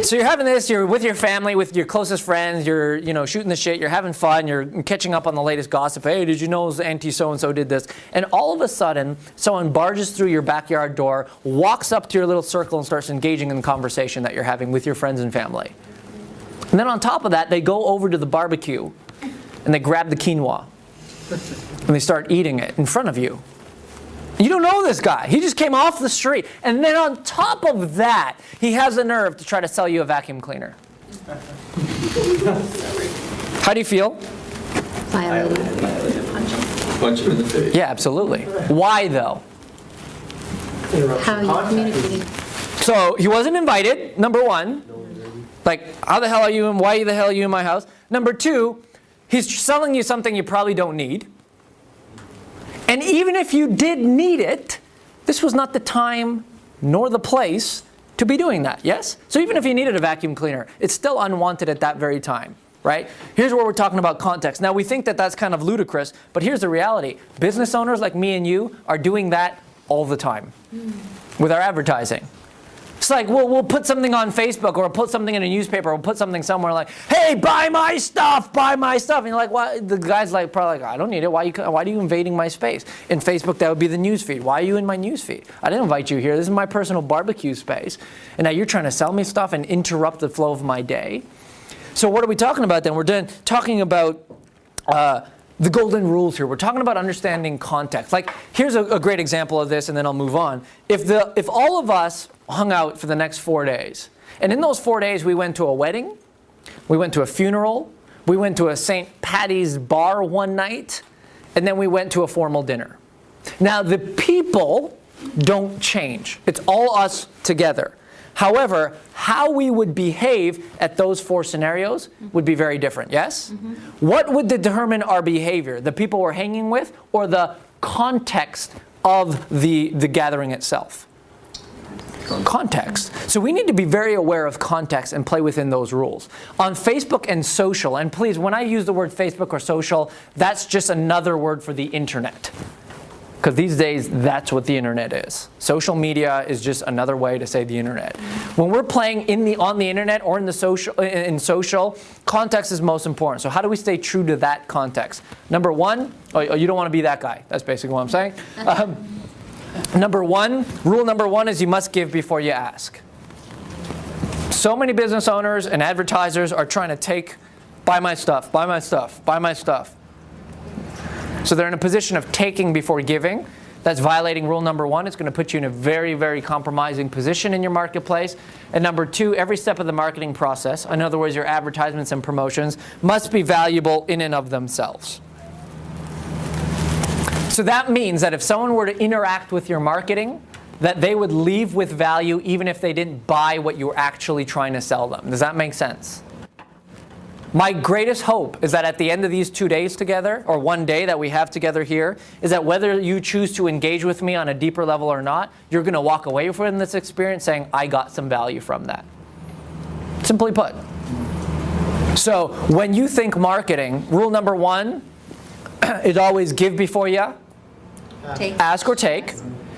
So you're having this, you're with your family, with your closest friends, you're shooting the shit, you're having fun, you're catching up on the latest gossip. Hey, did you know Auntie so-and-so did this? And all of a sudden, someone barges through your backyard door, walks up to your little circle and starts engaging in the conversation that you're having with your friends and family. And then on top of that, they go over to the barbecue and they grab the quinoa and they start eating it in front of you. You don't know this guy. He just came off the street. And then on top of that, he has the nerve to try to sell you a vacuum cleaner. How do you feel? Violated. Punch him in the face. Yeah, absolutely. Why though? How are you communicating? So he wasn't invited, number one. Like, how the hell are you and why the hell are you in my house? Number two, he's selling you something you probably don't need. And even if you did need it, this was not the time nor the place to be doing that, yes? So even if you needed a vacuum cleaner, it's still unwanted at that very time, right? Here's where we're talking about context. Now, we think that that's kind of ludicrous, but here's the reality. Business owners like me and you are doing that all the time with our advertising. It's like, we'll put something on Facebook, or we'll put something in a newspaper, or we'll put something somewhere like, hey, buy my stuff, buy my stuff. And you're like, well, the guy's like, probably like, I don't need it. Why are you invading my space? In Facebook, that would be the news feed. Why are you in my news feed? I didn't invite you here. This is my personal barbecue space. And now you're trying to sell me stuff and interrupt the flow of my day. So what are we talking about then? We're talking about the golden rules here. We're talking about understanding context. Like, here's a great example of this, and then I'll move on. If all of us hung out for the next 4 days, and in those 4 days we went to a wedding, we went to a funeral, we went to a St. Patty's bar one night, and then we went to a formal dinner. Now, the people don't change. It's all us together. However, how we would behave at those 4 scenarios would be very different, yes? Mm-hmm. What would determine our behavior? The people we're hanging with, or the context of the gathering itself? Context. So we need to be very aware of context and play within those rules. On Facebook and social, and please, when I use the word Facebook or social, that's just another word for the internet. Because these days, that's what the internet is. Social media is just another way to say the internet. When we're playing on the internet or in social, context is most important. So how do we stay true to that context? Number one, you don't want to be that guy. That's basically what I'm saying. Rule number one is you must give before you ask. So many business owners and advertisers are trying to buy my stuff, buy my stuff, buy my stuff. So they're in a position of taking before giving. That's violating rule number one. It's going to put you in a very, very compromising position in your marketplace. And number two, every step of the marketing process, in other words, your advertisements and promotions, must be valuable in and of themselves. So that means that if someone were to interact with your marketing, that they would leave with value even if they didn't buy what you were actually trying to sell them. Does that make sense? My greatest hope is that at the end of these 2 days together, or one day that we have together here, is that whether you choose to engage with me on a deeper level or not, you're going to walk away from this experience saying, I got some value from that. Simply put. So when you think marketing, rule number 1 is always give before you ask or take.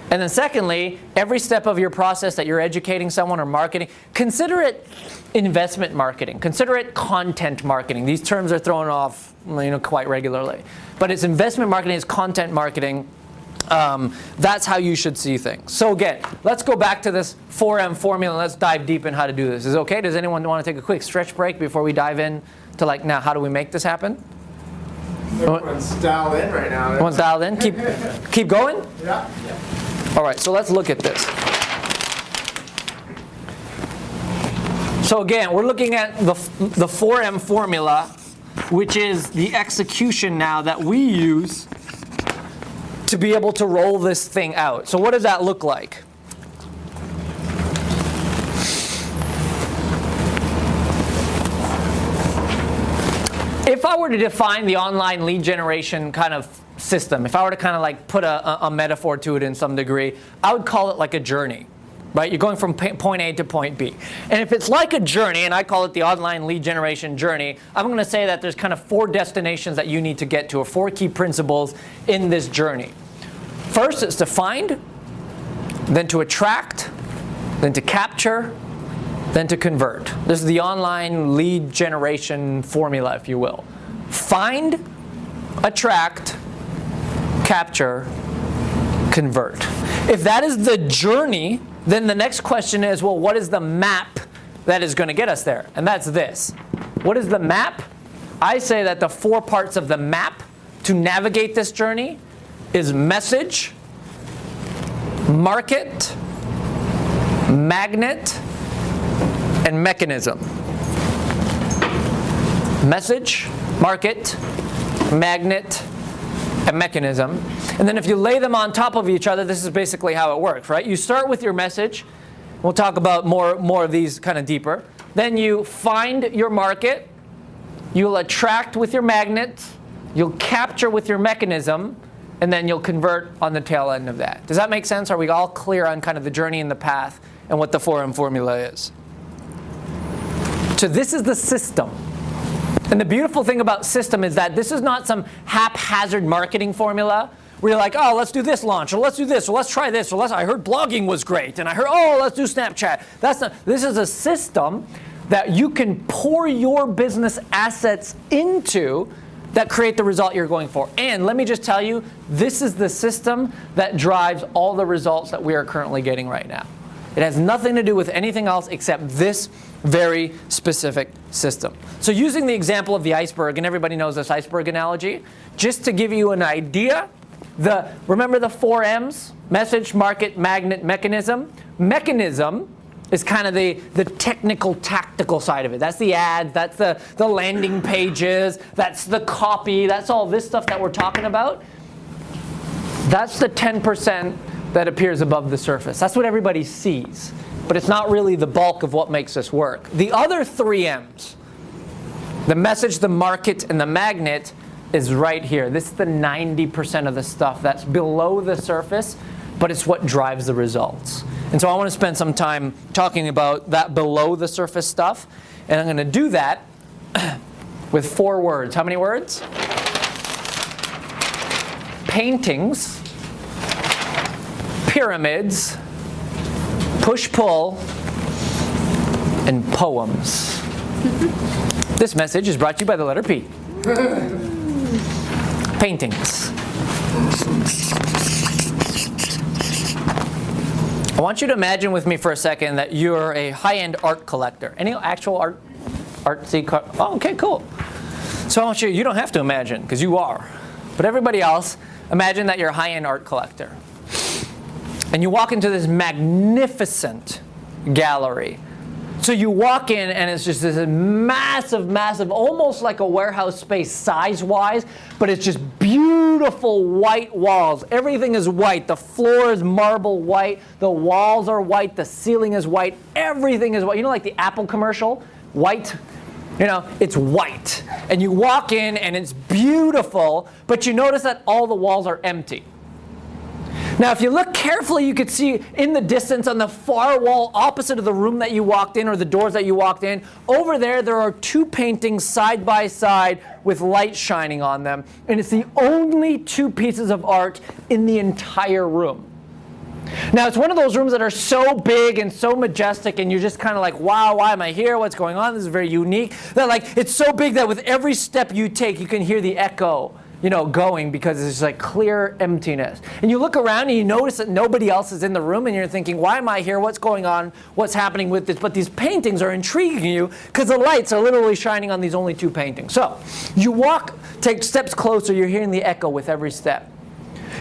And then secondly, every step of your process that you're educating someone or marketing, consider it investment marketing. Consider it content marketing. These terms are thrown off quite regularly. But it's investment marketing, it's content marketing. That's how you should see things. So again, let's go back to this 4M formula and let's dive deep in how to do this. Is it okay? Does anyone want to take a quick stretch break before we dive in to now how do we make this happen? Everyone's dialed in right now. Everyone's dialed in? Keep going? Yeah. All right, so let's look at this. So again, we're looking at the 4M formula, which is the execution now that we use to be able to roll this thing out. So what does that look like? If I were to define the online lead generation kind of system, if I were to kind of put a metaphor to it in some degree, I would call it like a journey, right? You're going from point A to point B. And if it's like a journey, and I call it the online lead generation journey, I'm going to say that there's kind of 4 destinations that you need to get to, or 4 key principles in this journey. First, it's to find, then to attract, then to capture, then to convert. This is the online lead generation formula, if you will. Find, attract, capture, convert. If that is the journey, then the next question is, well, what is the map that is going to get us there? And that's this. What is the map? I say that the 4 parts of the map to navigate this journey is message, market, magnet, and mechanism. Message, market, magnet, and mechanism. And then if you lay them on top of each other, this is basically how it works, right? You start with your message. We'll talk about more of these kind of deeper. Then you find your market. You'll attract with your magnet. You'll capture with your mechanism. And then you'll convert on the tail end of that. Does that make sense? Are we all clear on kind of the journey and the path and what the 4M formula is? So this is the system. And the beautiful thing about system is that this is not some haphazard marketing formula where you're like, oh, let's do this launch, or let's do this, or let's try this, or I heard blogging was great, and I heard, oh, let's do Snapchat. This is a system that you can pour your business assets into that create the result you're going for. And let me just tell you, this is the system that drives all the results that we are currently getting right now. It has nothing to do with anything else except this very specific system. So using the example of the iceberg, and everybody knows this iceberg analogy, just to give you an idea, remember the 4 M's? Message, market, magnet, mechanism. Mechanism is kind of the technical, tactical side of it. That's the ads, that's the landing pages, that's the copy, that's all this stuff that we're talking about. That's the 10% that appears above the surface. That's what everybody sees. But it's not really the bulk of what makes this work. The other 3 M's, the message, the market, and the magnet, is right here. This is the 90% of the stuff that's below the surface, but it's what drives the results. And so I want to spend some time talking about that below the surface stuff. And I'm going to do that with 4 words. How many words? Paintings, pyramids, push-pull, and poems. This message is brought to you by the letter P. Paintings. I want you to imagine with me for a second that you're a high-end art collector. Any actual artsy? Oh, okay, cool. So I want you don't have to imagine, because you are. But everybody else, imagine that you're a high-end art collector. And you walk into this magnificent gallery. So you walk in and it's just this massive, massive, almost like a warehouse space size-wise, but it's just beautiful white walls. Everything is white. The floor is marble white. The walls are white. The ceiling is white. Everything is white. You know, like the Apple commercial? White You know, it's white. And you walk in and it's beautiful, but you notice that all the walls are empty. Now, if you look carefully, you could see in the distance on the far wall opposite of the room that you walked in or the doors that you walked in, over there are 2 paintings side by side with light shining on them. And it's the only 2 pieces of art in the entire room. Now, it's one of those rooms that are so big and so majestic, and you're just kind of like, wow, why am I here? What's going on? This is very unique. That, like, it's so big that with every step you take, you can hear the echo, you know, going, because it's like clear emptiness. And you look around and you notice that nobody else is in the room, and you're thinking, why am I here? What's going on? What's happening with this? But these paintings are intriguing you because the lights are literally shining on these only 2 paintings. So you take steps closer, you're hearing the echo with every step.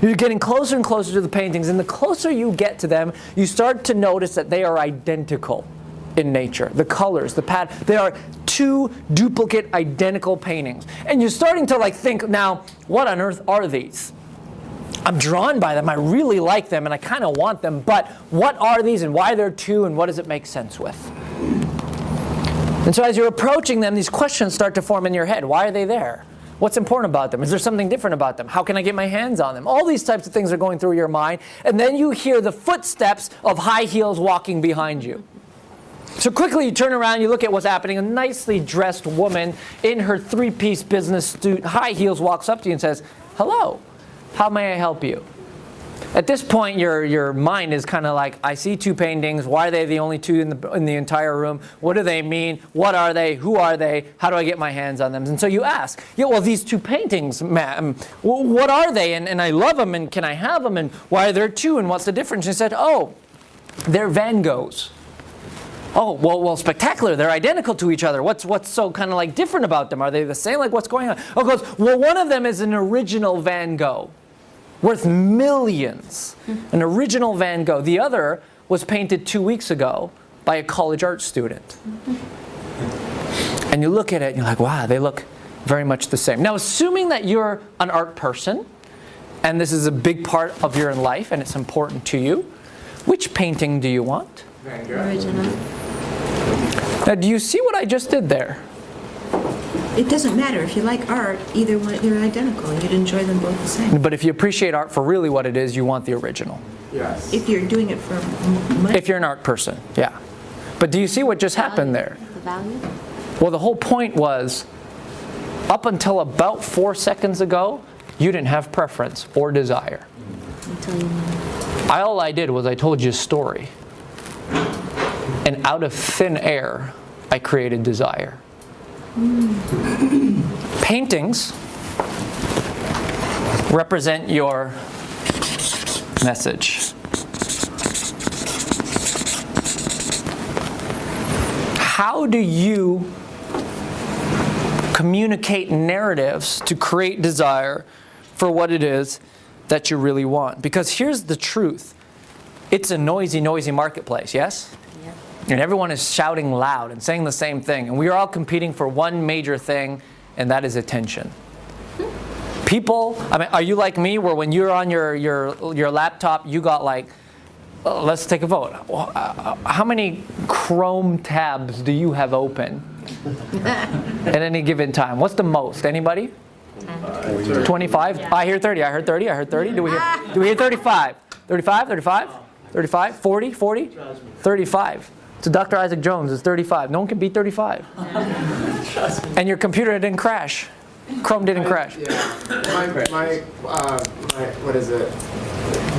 You're getting closer and closer to the paintings, and the closer you get to them, you start to notice that they are identical in nature. The colors, the pattern, they are 2 duplicate identical paintings. And you're starting to like think, now, what on earth are these? I'm drawn by them, I really like them, and I kind of want them, but what are these and why they're 2 and what does it make sense with? And so as you're approaching them, these questions start to form in your head. Why are they there? What's important about them? Is there something different about them? How can I get my hands on them? All these types of things are going through your mind. And then you hear the footsteps of high heels walking behind you. So quickly you turn around, you look at what's happening. A nicely dressed woman in her 3-piece business suit, high heels, walks up to you and says, hello, how may I help you? At this point, your mind is kind of like, I see 2 paintings. Why are they the only 2 in the entire room? What do they mean? What are they? Who are they? How do I get my hands on them? And so you ask, yeah, well, these 2 paintings, ma'am, what are they? And I love them, and can I have them? And why are there 2? And what's the difference? And she said, oh, they're Van Goghs. Oh, well, spectacular. They're identical to each other. What's so kind of like different about them? Are they the same? Like, what's going on? Oh, goes, well, one of them is an original Van Gogh, worth millions. An original Van Gogh. The other was painted 2 weeks ago by a college art student. And you look at it and you're like, wow, they look very much the same. Now, assuming that you're an art person, and this is a big part of your life and it's important to you, which painting do you want? Van Gogh. Original. Now, do you see what I just did there? It doesn't matter. If you like art, either one, they're identical. You'd enjoy them both the same. But if you appreciate art for really what it is, you want the original. Yes. If you're doing it for money. If you're an art person, yeah. But do you see what just happened there? The value? Well, the whole point was, up until about 4 seconds ago, you didn't have preference or desire. Until you know. All I did was I told you a story. And out of thin air, I created desire. Paintings represent your message. How do you communicate narratives to create desire for what it is that you really want? Because here's the truth. It's a noisy, noisy marketplace, yes? And everyone is shouting loud and saying the same thing. And we are all competing for one major thing, and that is attention. People, I mean, are you like me where when you're on your laptop, you got like, let's take a vote. How many Chrome tabs do you have open at any given time? What's the most? Anybody? 25? Yeah. I hear 30. I heard 30. I heard 30. Do we hear 35? 35? 35? 35? 40? 40? 35. So Dr. Isaac Jones is 35. No one can beat 35. And your computer didn't crash. Chrome didn't crash. Yeah. My what is it?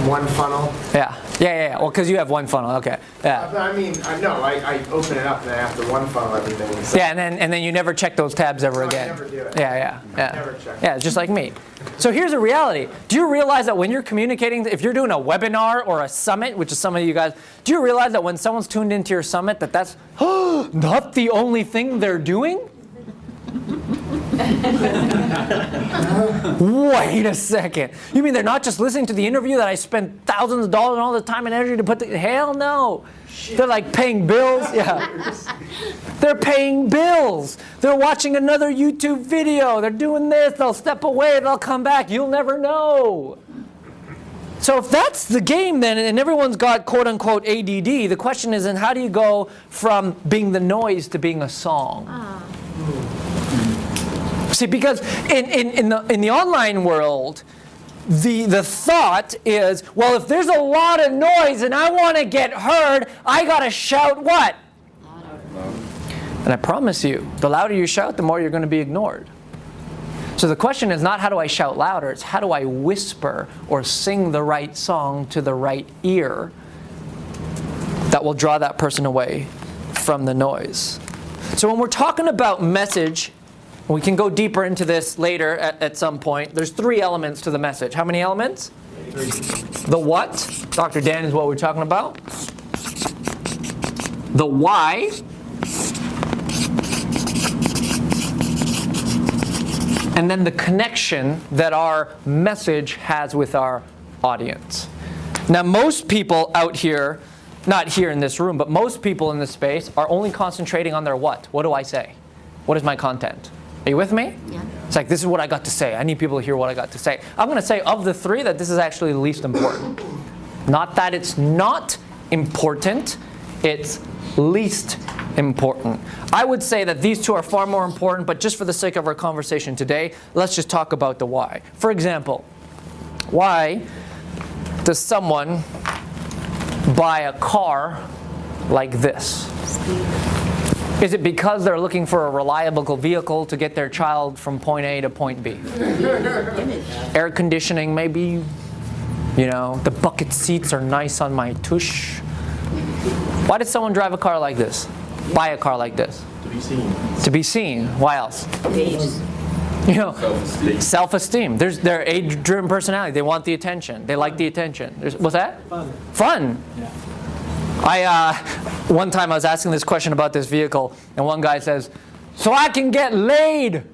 One funnel. Yeah. Well, because you have one funnel. Okay. Yeah. I mean, I open it up and then after one funnel everything. So Yeah, and then you never check those tabs ever No, I again. never do it. Yeah. Never check. Yeah, just like me. So here's a reality. Do you realize that when you're communicating, if you're doing a webinar or a summit, which is some of you guys, do you realize that when someone's tuned into your summit, that's not the only thing they're doing? Wait a second. You mean they're not just listening to the interview that I spent thousands of dollars and all the time and energy to put the... Hell no. They're like paying bills. Yeah. They're paying bills. They're watching another YouTube video. They're doing this. They'll step away. They'll come back. You'll never know. So if that's the game then, and everyone's got quote-unquote ADD, the question is, then how do you go from being the noise to being a song? See, because in the online world, the thought is, well, if there's a lot of noise and I want to get heard, I got to shout what? And I promise you, the louder you shout, the more you're going to be ignored. So the question is not how do I shout louder, it's how do I whisper or sing the right song to the right ear that will draw that person away from the noise. So when we're talking about message, we can go deeper into this later at some point. There's 3 elements to the message. How many elements? 3. The what, Dr. Dan, is what we're talking about. The why. And then the connection that our message has with our audience. Now, most people out here, not here in this room, but most people in this space are only concentrating on their what. What do I say? What is my content? Are you with me? Yeah. It's like, this is what I got to say. I need people to hear what I got to say. I'm going to say of the 3 that this is actually the least important. Not that it's not important, it's least important. I would say that these 2 are far more important, but just for the sake of our conversation today, let's just talk about the why. For example, why does someone buy a car like this? Is it because they're looking for a reliable vehicle to get their child from point A to point B? Air conditioning, maybe. You know, the bucket seats are nice on my tush. Why did someone drive a car like this? Buy a car like this? To be seen. To be seen. Why else? You know, self-esteem. There's their age-driven personality. They want the attention. They like the attention. What's that? Fun. Fun. Yeah. One time I was asking this question about this vehicle, and one guy says, "So I can get laid."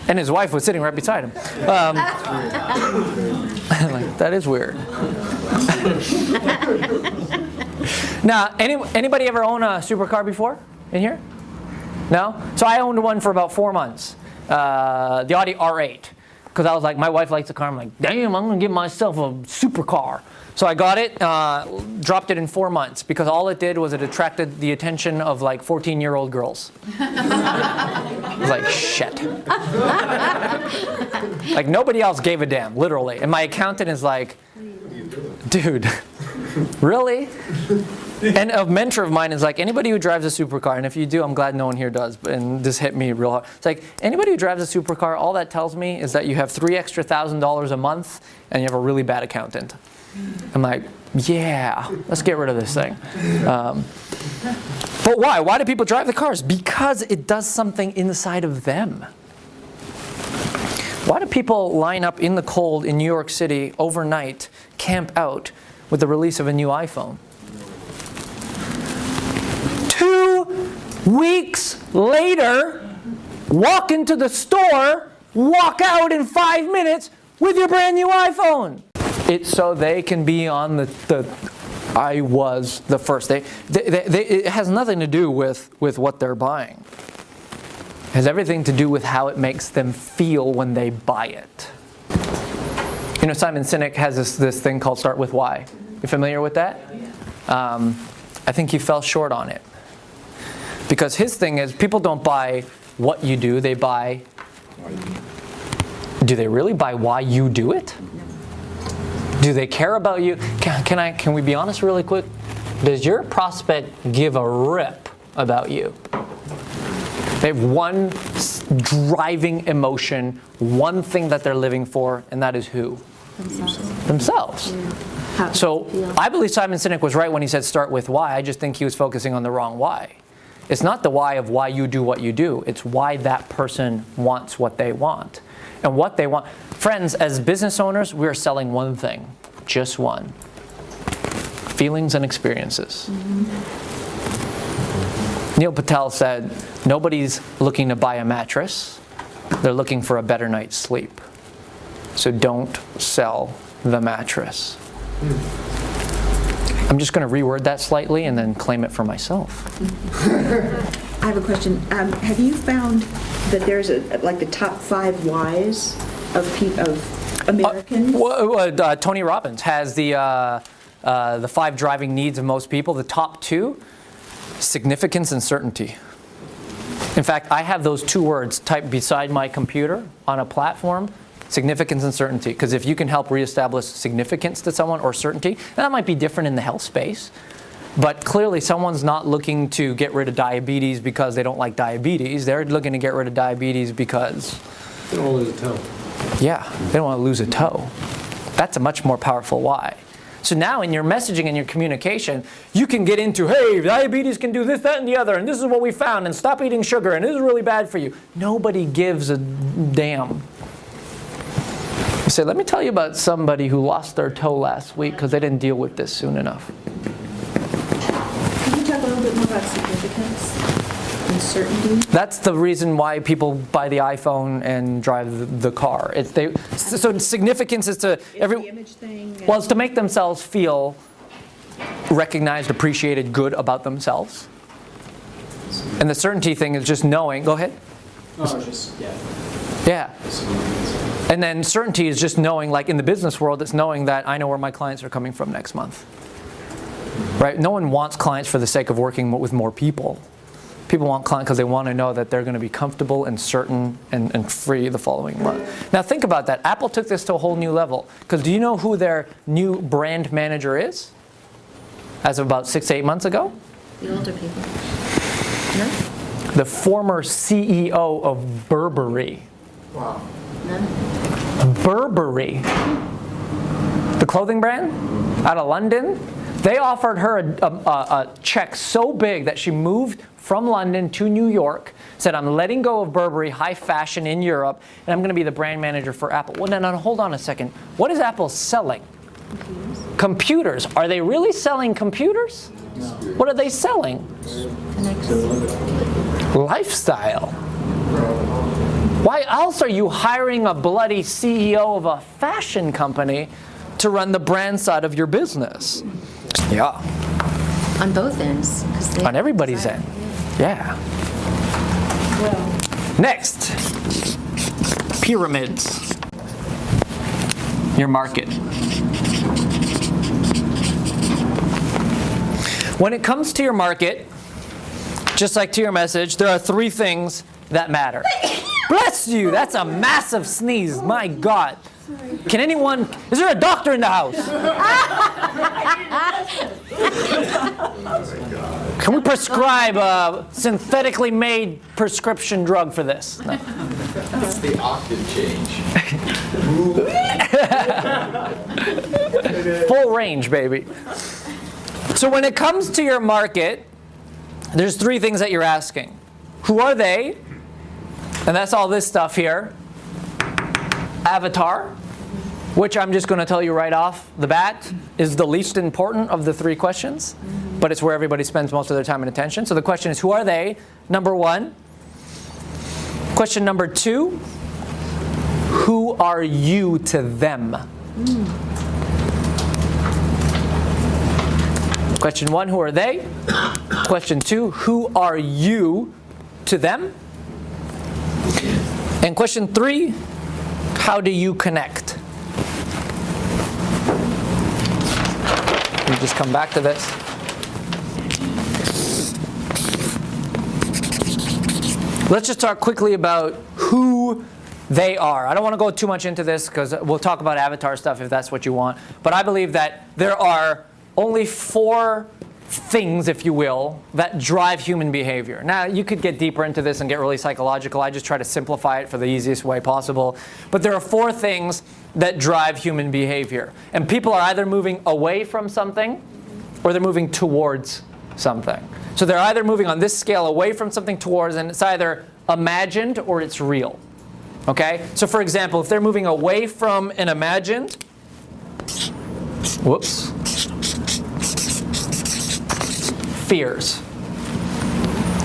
And his wife was sitting right beside him. Like, that is weird. Now, anybody ever own a supercar before in here? No? So I owned one for about 4 months. The Audi R8. Because I was like, my wife likes the car. I'm like, damn, I'm going to give myself a supercar. So I got it, dropped it in 4 months. Because all it did was it attracted the attention of like 14-year-old girls. I was like, shit. Like nobody else gave a damn, literally. And my accountant is like, dude, really? And a mentor of mine is like, anybody who drives a supercar, and if you do, I'm glad no one here does, and this hit me real hard. It's like, anybody who drives a supercar, all that tells me is that you have $3,000 extra a month, and you have a really bad accountant. I'm like, yeah, let's get rid of this thing. But why? Why do people drive the cars? Because it does something inside of them. Why do people line up in the cold in New York City overnight, camp out with the release of a new iPhone? 2 weeks later, walk into the store, walk out in 5 minutes with your brand new iPhone. It's so they can be on the I was the first. It has nothing to do with what they're buying. It has everything to do with how it makes them feel when they buy it. You know, Simon Sinek has this thing called Start With Why. You familiar with that? I think he fell short on it. Because his thing is, people don't buy what you do, they buy... Do they really buy why you do it? Do they care about you? Can we be honest really quick? Does your prospect give a rip about you? They have one driving emotion, one thing that they're living for, and that is who? Themselves. Yeah. So I believe Simon Sinek was right when he said start with why. I just think he was focusing on the wrong why. It's not the why of why you do what you do. It's why that person wants what they want. And what they want. Friends, as business owners, we are selling one thing. Just one. Feelings and experiences. Mm-hmm. Neil Patel said, nobody's looking to buy a mattress. They're looking for a better night's sleep. So don't sell the mattress. I'm just going to reword that slightly and then claim it for myself. I have a question. Have you found that there's like the top 5 whys of Americans? Tony Robbins has the 5 driving needs of most people. The top 2, significance and certainty. In fact, I have those two words typed beside my computer on a platform, significance and certainty. Because if you can help reestablish significance to someone or certainty, and that might be different in the health space. But clearly someone's not looking to get rid of diabetes because they don't like diabetes. They're looking to get rid of diabetes because They don't lose a toe. yeah, they don't want to lose a toe. That's a much more powerful why. So now in your messaging and your communication, you can get into, hey, diabetes can do this, that, and the other, and this is what we found, and stop eating sugar, and this is really bad for you. Nobody gives a damn. You say, let me tell you about somebody who lost their toe last week because they didn't deal with this soon enough. Can you talk a little bit more about significance and certainty? That's the reason why people buy the iPhone and drive the car. So significance is to It's the image thing. Well, it's to make themselves feel recognized, appreciated, good about themselves. And the certainty thing is just knowing. Go ahead. Oh, just, yeah. Yeah. And then certainty is just knowing, like in the business world, it's knowing that I know where my clients are coming from next month. Right? No one wants clients for the sake of working with more people. People want clients because they want to know that they're going to be comfortable and certain and free the following month. Now think about that. Apple took this to a whole new level. Because do you know who their new brand manager is? As of about 6 to 8 months ago? The older people. No? The former CEO of Burberry. Wow. No? Burberry, the clothing brand out of London, they offered her a check so big that she moved from London to New York, said, I'm letting go of Burberry, high fashion in Europe, and I'm going to be the brand manager for Apple. Well, no, hold on a second. What is Apple selling? Computers. Are they really selling computers? No. What are they selling? Lifestyle. Why else are you hiring a bloody CEO of a fashion company to run the brand side of your business? Yeah. On both ends. On everybody's end. Yeah. Well, Next. Pyramids. Your market. When it comes to your market, just like to your message, there are 3 things that matter. Bless you! That's a massive sneeze. My God. Can anyone... Is there a doctor in the house? Can we prescribe a synthetically made prescription drug for this? No. It's the octave change. Full range, baby. So when it comes to your market, there's 3 things that you're asking. Who are they? And that's all this stuff here. Avatar, which I'm just going to tell you right off the bat, is the least important of the 3 questions, but it's where everybody spends most of their time and attention. So the question is, who are they? Number 1. Question number 2, who are you to them? Question 1, who are they? Question 2, who are you to them? And question 3, how do you connect? Let me just come back to this. Let's just talk quickly about who they are. I don't want to go too much into this because we'll talk about avatar stuff if that's what you want. But I believe that there are only 4 things, if you will, that drive human behavior. Now, you could get deeper into this and get really psychological. I just try to simplify it for the easiest way possible. But there are 4 things that drive human behavior. And people are either moving away from something or they're moving towards something. So they're either moving on this scale away from something towards, and it's either imagined or it's real. Okay? So for example, if they're moving away from an imagined, whoops, fears.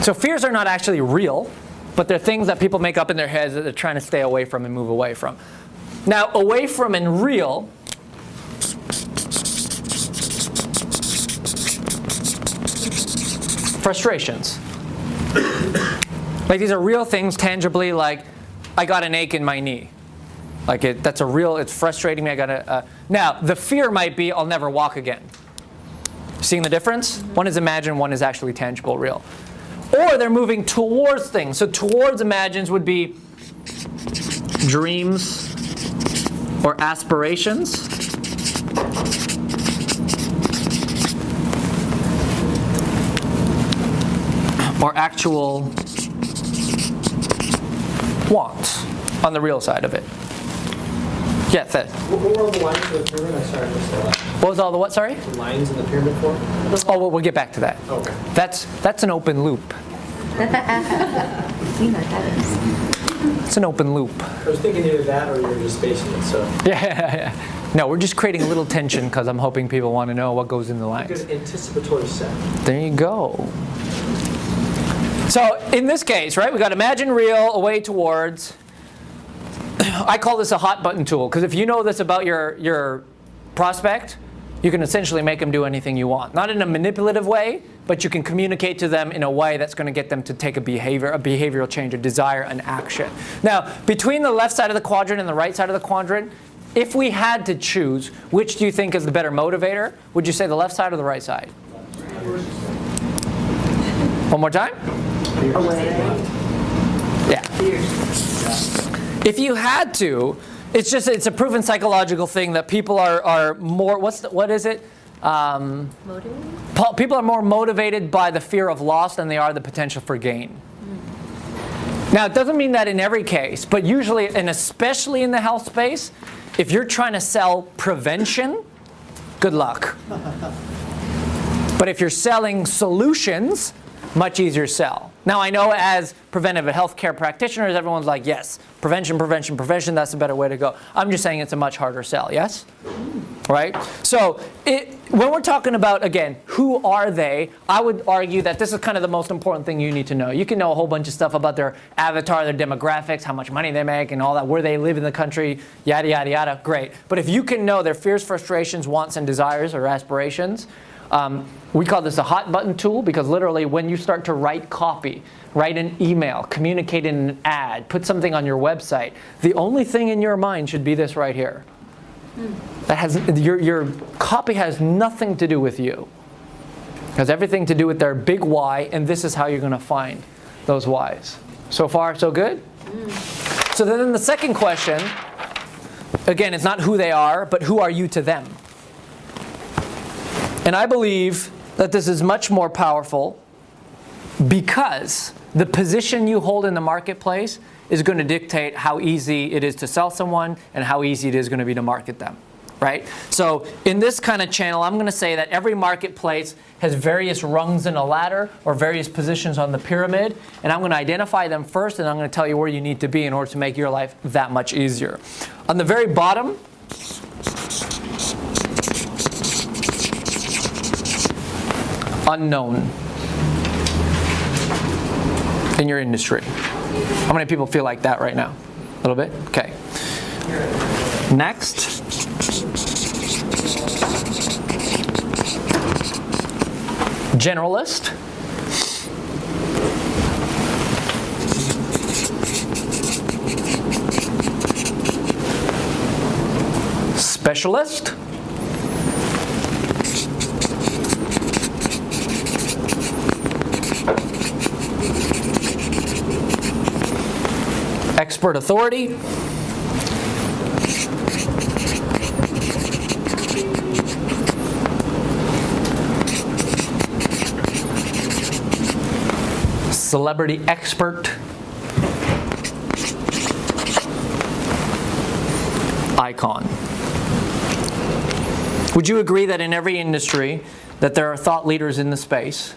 So fears are not actually real, but they're things that people make up in their heads that they're trying to stay away from and move away from. Now, away from and real, frustrations. Like these are real things tangibly, like I got an ache in my knee. Like that's a real, it's frustrating me, I got a... Now, the fear might be I'll never walk again. Seeing the difference? One is imagined, one is actually tangible, real. or they're moving towards things. So towards imagines would be dreams or aspirations. Or actual wants on the real side of it. Yeah, that. What were all the lines in the pyramid? I sorry, I missed that. What was all the what, sorry? The lines in the pyramid for? Oh, well, we'll get back to that. Okay. That's an open loop. You know what that is. It's an open loop. I was thinking either that or you were just spacing it, so. Yeah. No, we're just creating a little tension because I'm hoping people want to know what goes in the lines. Good anticipatory set. There you go. So in this case, right, we got imagine real, away towards. I call this a hot button tool because if you know this about your prospect, you can essentially make them do anything you want. Not in a manipulative way, but you can communicate to them in a way that's going to get them to take a behavioral change, a desire, an action. Now, between the left side of the quadrant and the right side of the quadrant, if we had to choose, which do you think is the better motivator? Would you say the left side or the right side? One more time? Yeah. If you had to, it's a proven psychological thing that people are more, what is it? Motivated? People are more motivated by the fear of loss than they are the potential for gain. Now, it doesn't mean that in every case, but usually, and especially in the health space, if you're trying to sell prevention, good luck. But if you're selling solutions, much easier sell. Now, I know as preventive healthcare practitioners, everyone's like, yes, prevention, prevention, prevention, that's a better way to go. I'm just saying it's a much harder sell, yes? Right? So when we're talking about, again, who are they, I would argue that this is kind of the most important thing you need to know. You can know a whole bunch of stuff about their avatar, their demographics, how much money they make, and all that, where they live in the country, yada, yada, yada, great. But if you can know their fears, frustrations, wants, and desires or aspirations, we call this a hot button tool because literally when you start to write copy, write an email, communicate in an ad, put something on your website, the only thing in your mind should be this right here. That has your copy has nothing to do with you. It has everything to do with their big why, and this is how you're going to find those whys. So far, so good? So then the second question, again, it's not who they are, but who are you to them? And I believe that this is much more powerful because the position you hold in the marketplace is going to dictate how easy it is to sell someone and how easy it is going to be to market them, right? So in this kind of channel, I'm going to say that every marketplace has various rungs in a ladder or various positions on the pyramid, and I'm going to identify them first, and I'm going to tell you where you need to be in order to make your life that much easier. On the very bottom, unknown in your industry. How many people feel like that right now? A little bit? Okay. Next. Generalist. Specialist. Expert authority. Celebrity expert. Icon. Would you agree that in every industry that there are thought leaders in the space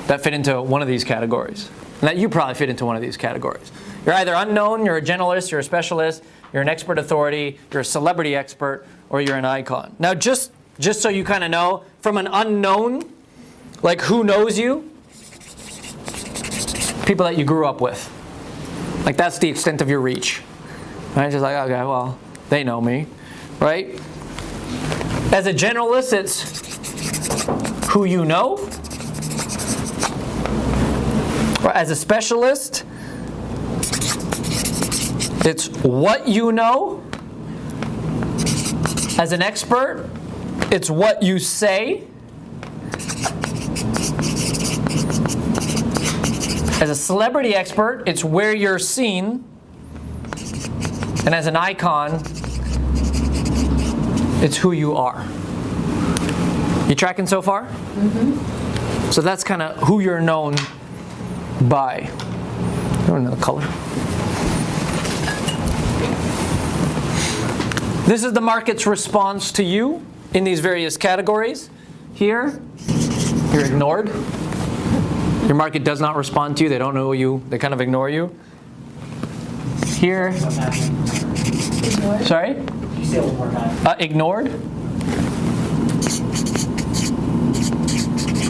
that fit into one of these categories? And that you probably fit into one of these categories. You're either unknown, you're a generalist, you're a specialist, you're an expert authority, you're a celebrity expert, or you're an icon. Now just so you kind of know, from an unknown, like who knows you? People that you grew up with. Like that's the extent of your reach. Right? Just like, okay, well, they know me. Right? As a generalist, it's who you know. Or as a specialist, it's what you know. As an expert, it's what you say. As a celebrity expert, it's where you're seen. And as an icon, it's who you are. You tracking so far? Mm-hmm. So that's kind of who you're known by. I don't know the color. This is the market's response to you in these various categories. Here, you're ignored. Your market does not respond to you. They don't know you. They kind of ignore you. Here. Sorry? Can you say it one more time? Ignored.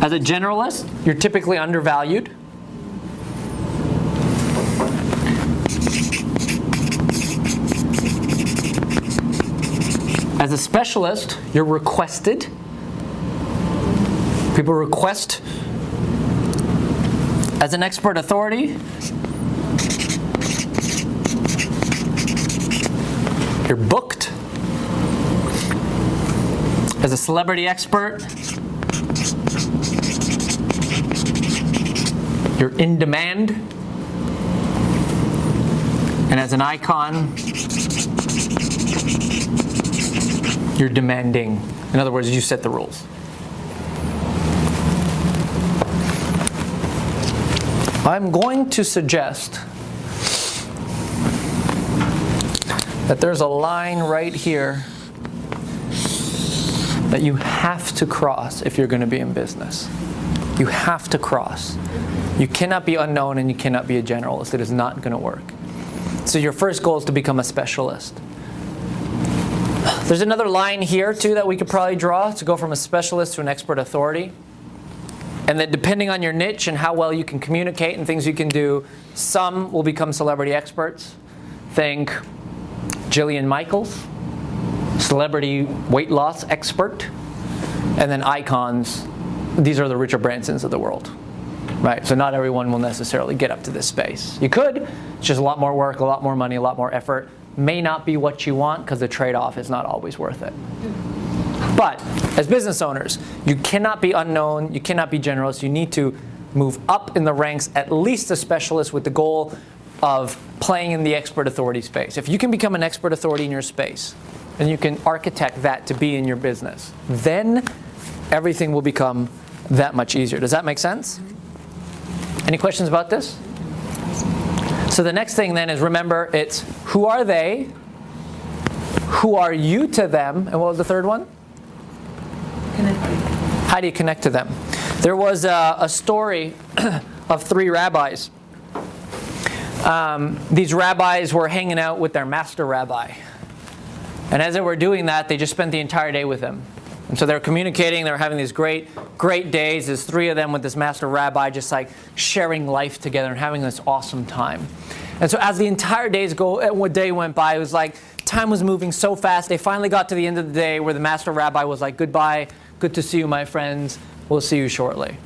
As a generalist, you're typically undervalued. As a specialist, you're requested. People request. As an expert authority, you're booked. As a celebrity expert, you're in demand. And as an icon, you're demanding. In other words, you set the rules. I'm going to suggest that there's a line right here that you have to cross if you're going to be in business. You have to cross. You cannot be unknown and you cannot be a generalist. It is not going to work. So your first goal is to become a specialist. There's another line here too that we could probably draw to go from a specialist to an expert authority. And that depending on your niche and how well you can communicate and things you can do, some will become celebrity experts. Think Jillian Michaels, celebrity weight loss expert. And then icons, these are the Richard Bransons of the world. Right? So not everyone will necessarily get up to this space. You could, it's just a lot more work, a lot more money, a lot more effort. May not be what you want because the trade-off is not always worth it. But as business owners, you cannot be unknown, you cannot be generalist. You need to move up in the ranks, at least a specialist, with the goal of playing in the expert authority space. If you can become an expert authority in your space, and you can architect that to be in your business, then everything will become that much easier. Does that make sense? Any questions about this? So the next thing then is, remember, it's who are they? Who are you to them? And what was the third one? How do you connect to them? There was a story of 3 rabbis. These rabbis were hanging out with their master rabbi. And as they were doing that, they just spent the entire day with him. And so they were communicating, they were having these great days. There's 3 of them with this master rabbi just like sharing life together and having this awesome time. And so as the entire day went by, it was like time was moving so fast. They finally got to the end of the day where the master rabbi was like, goodbye, good to see you, my friends. We'll see you shortly.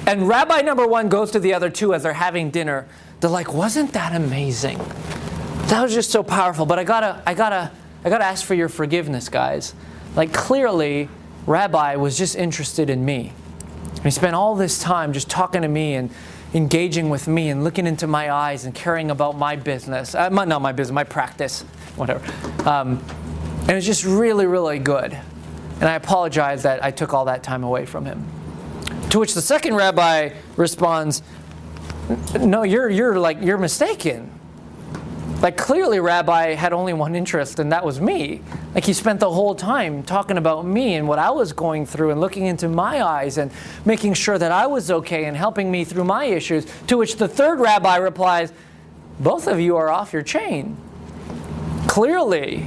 And rabbi number 1 goes to the other 2 as they're having dinner. They're like, wasn't that amazing? That was just so powerful. But I gotta ask for your forgiveness, guys. Like, clearly, Rabbi was just interested in me. And he spent all this time just talking to me and engaging with me and looking into my eyes and caring about my business. Not my business, my practice, whatever. And it was just really, really good. And I apologize that I took all that time away from him. To which the second rabbi responds, no, you're mistaken. Like, clearly Rabbi had only one interest, and that was me. Like, he spent the whole time talking about me and what I was going through and looking into my eyes and making sure that I was okay and helping me through my issues. To which the third rabbi replies, both of you are off your chain. Clearly,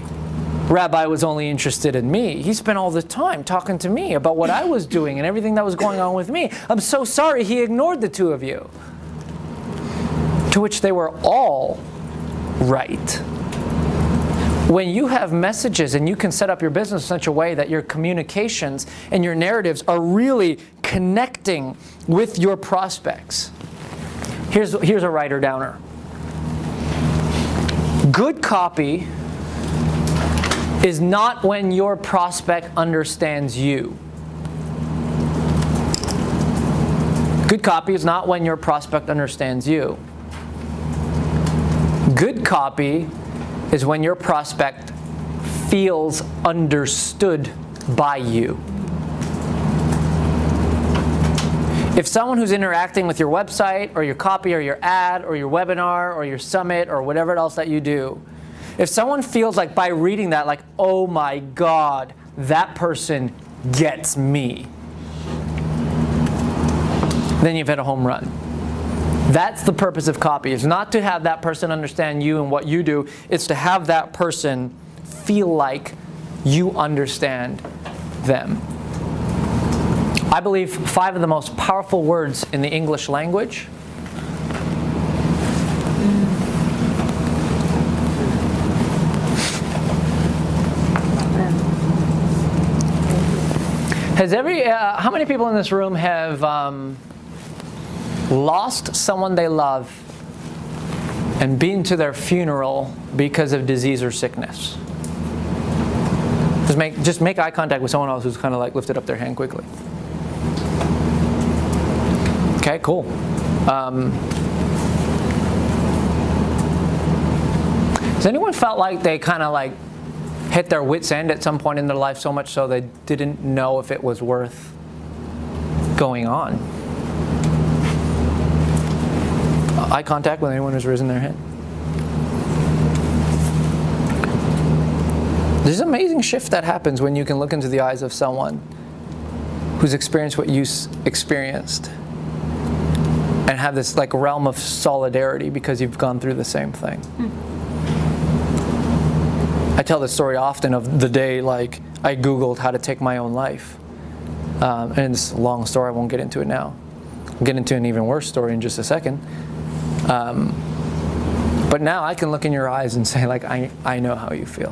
Rabbi was only interested in me. He spent all the time talking to me about what I was doing and everything that was going on with me. I'm so sorry he ignored the 2 of you. To which they were all right. When you have messages and you can set up your business in such a way that your communications and your narratives are really connecting with your prospects. Here's a writer downer. Good copy is not when your prospect understands you. Good copy is not when your prospect understands you. Good copy is when your prospect feels understood by you. If someone who's interacting with your website or your copy or your ad or your webinar or your summit or whatever else that you do, if someone feels like by reading that, like, oh my God, that person gets me, then you've hit a home run. That's the purpose of copy. It's not to have that person understand you and what you do. It's to have that person feel like you understand them. I believe 5 of the most powerful words in the English language how many people in this room have lost someone they love and been to their funeral because of disease or sickness? Just make eye contact with someone else who's kind of like lifted up their hand quickly. Okay, cool. Has anyone felt like they kind of like hit their wit's end at some point in their life so much so they didn't know if it was worth going on? Eye contact with anyone who's risen their hand. There's an amazing shift that happens when you can look into the eyes of someone who's experienced what you experienced and have this like realm of solidarity because you've gone through the same thing. I tell this story often of the day like I Googled how to take my own life. And it's a long story, I won't get into it now. I'll get into an even worse story in just a second. But now I can look in your eyes and say like, I know how you feel.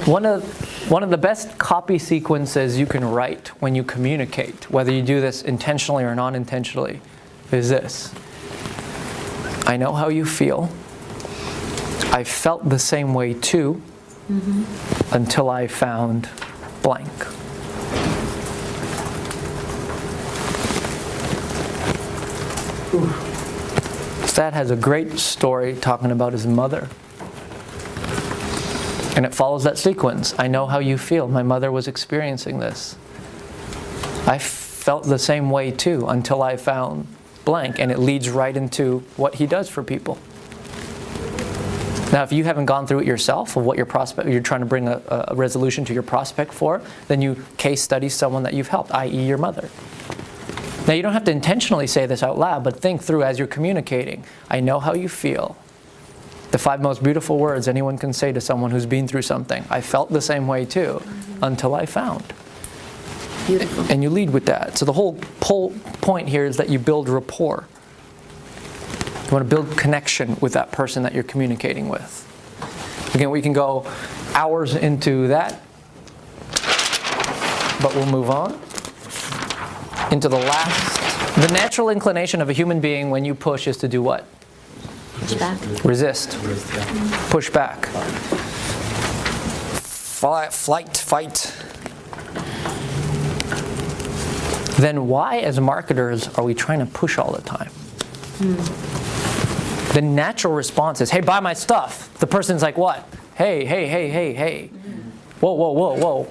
One of the best copy sequences you can write when you communicate, whether you do this intentionally or non-intentionally, is this. I know how you feel. I felt the same way too, until I found blank. Dad has a great story talking about his mother. And it follows that sequence. I know how you feel. My mother was experiencing this. I felt the same way too until I found blank. And it leads right into what he does for people. Now, if you haven't gone through it yourself, of what your prospect, you're trying to bring a resolution to your prospect for, then you case study someone that you've helped, i.e. your mother. Now, you don't have to intentionally say this out loud, but think through as you're communicating. I know how you feel. The 5 most beautiful words anyone can say to someone who's been through something. I felt the same way too, until I found. Beautiful. And you lead with that. So the whole point here is that you build rapport. You want to build connection with that person that you're communicating with. Again, we can go hours into that, but we'll move on into the last. The natural inclination of a human being when you push is to do what? Push back. Resist. Push back. Flight, fight. Then why, as marketers, are we trying to push all the time? The natural response is, hey, buy my stuff. The person's like, what? Hey, hey, hey, hey, hey. Whoa, whoa, whoa, whoa.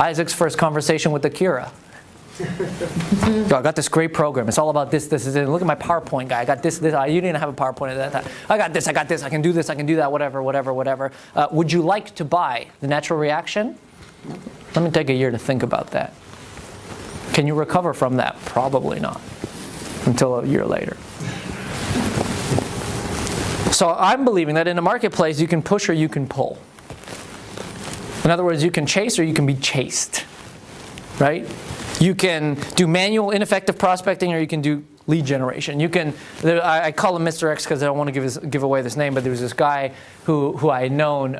Isaac's first conversation with Akira. Yo, I got this great program. It's all about this, this, this. Look at my PowerPoint guy. I got this, this. You didn't have a PowerPoint at that time. I got this, I got this. I can do this, I can do that, whatever, whatever, whatever. Would you like to buy? The natural reaction? Let me take a year to think about that. Can you recover from that? Probably not. Until a year later. So I'm believing that in a marketplace, you can push or you can pull. In other words, you can chase or you can be chased. Right? You can do manual, ineffective prospecting, or you can do lead generation. You can. I call him Mr. X because I don't want to give away this name, but there was this guy who I had known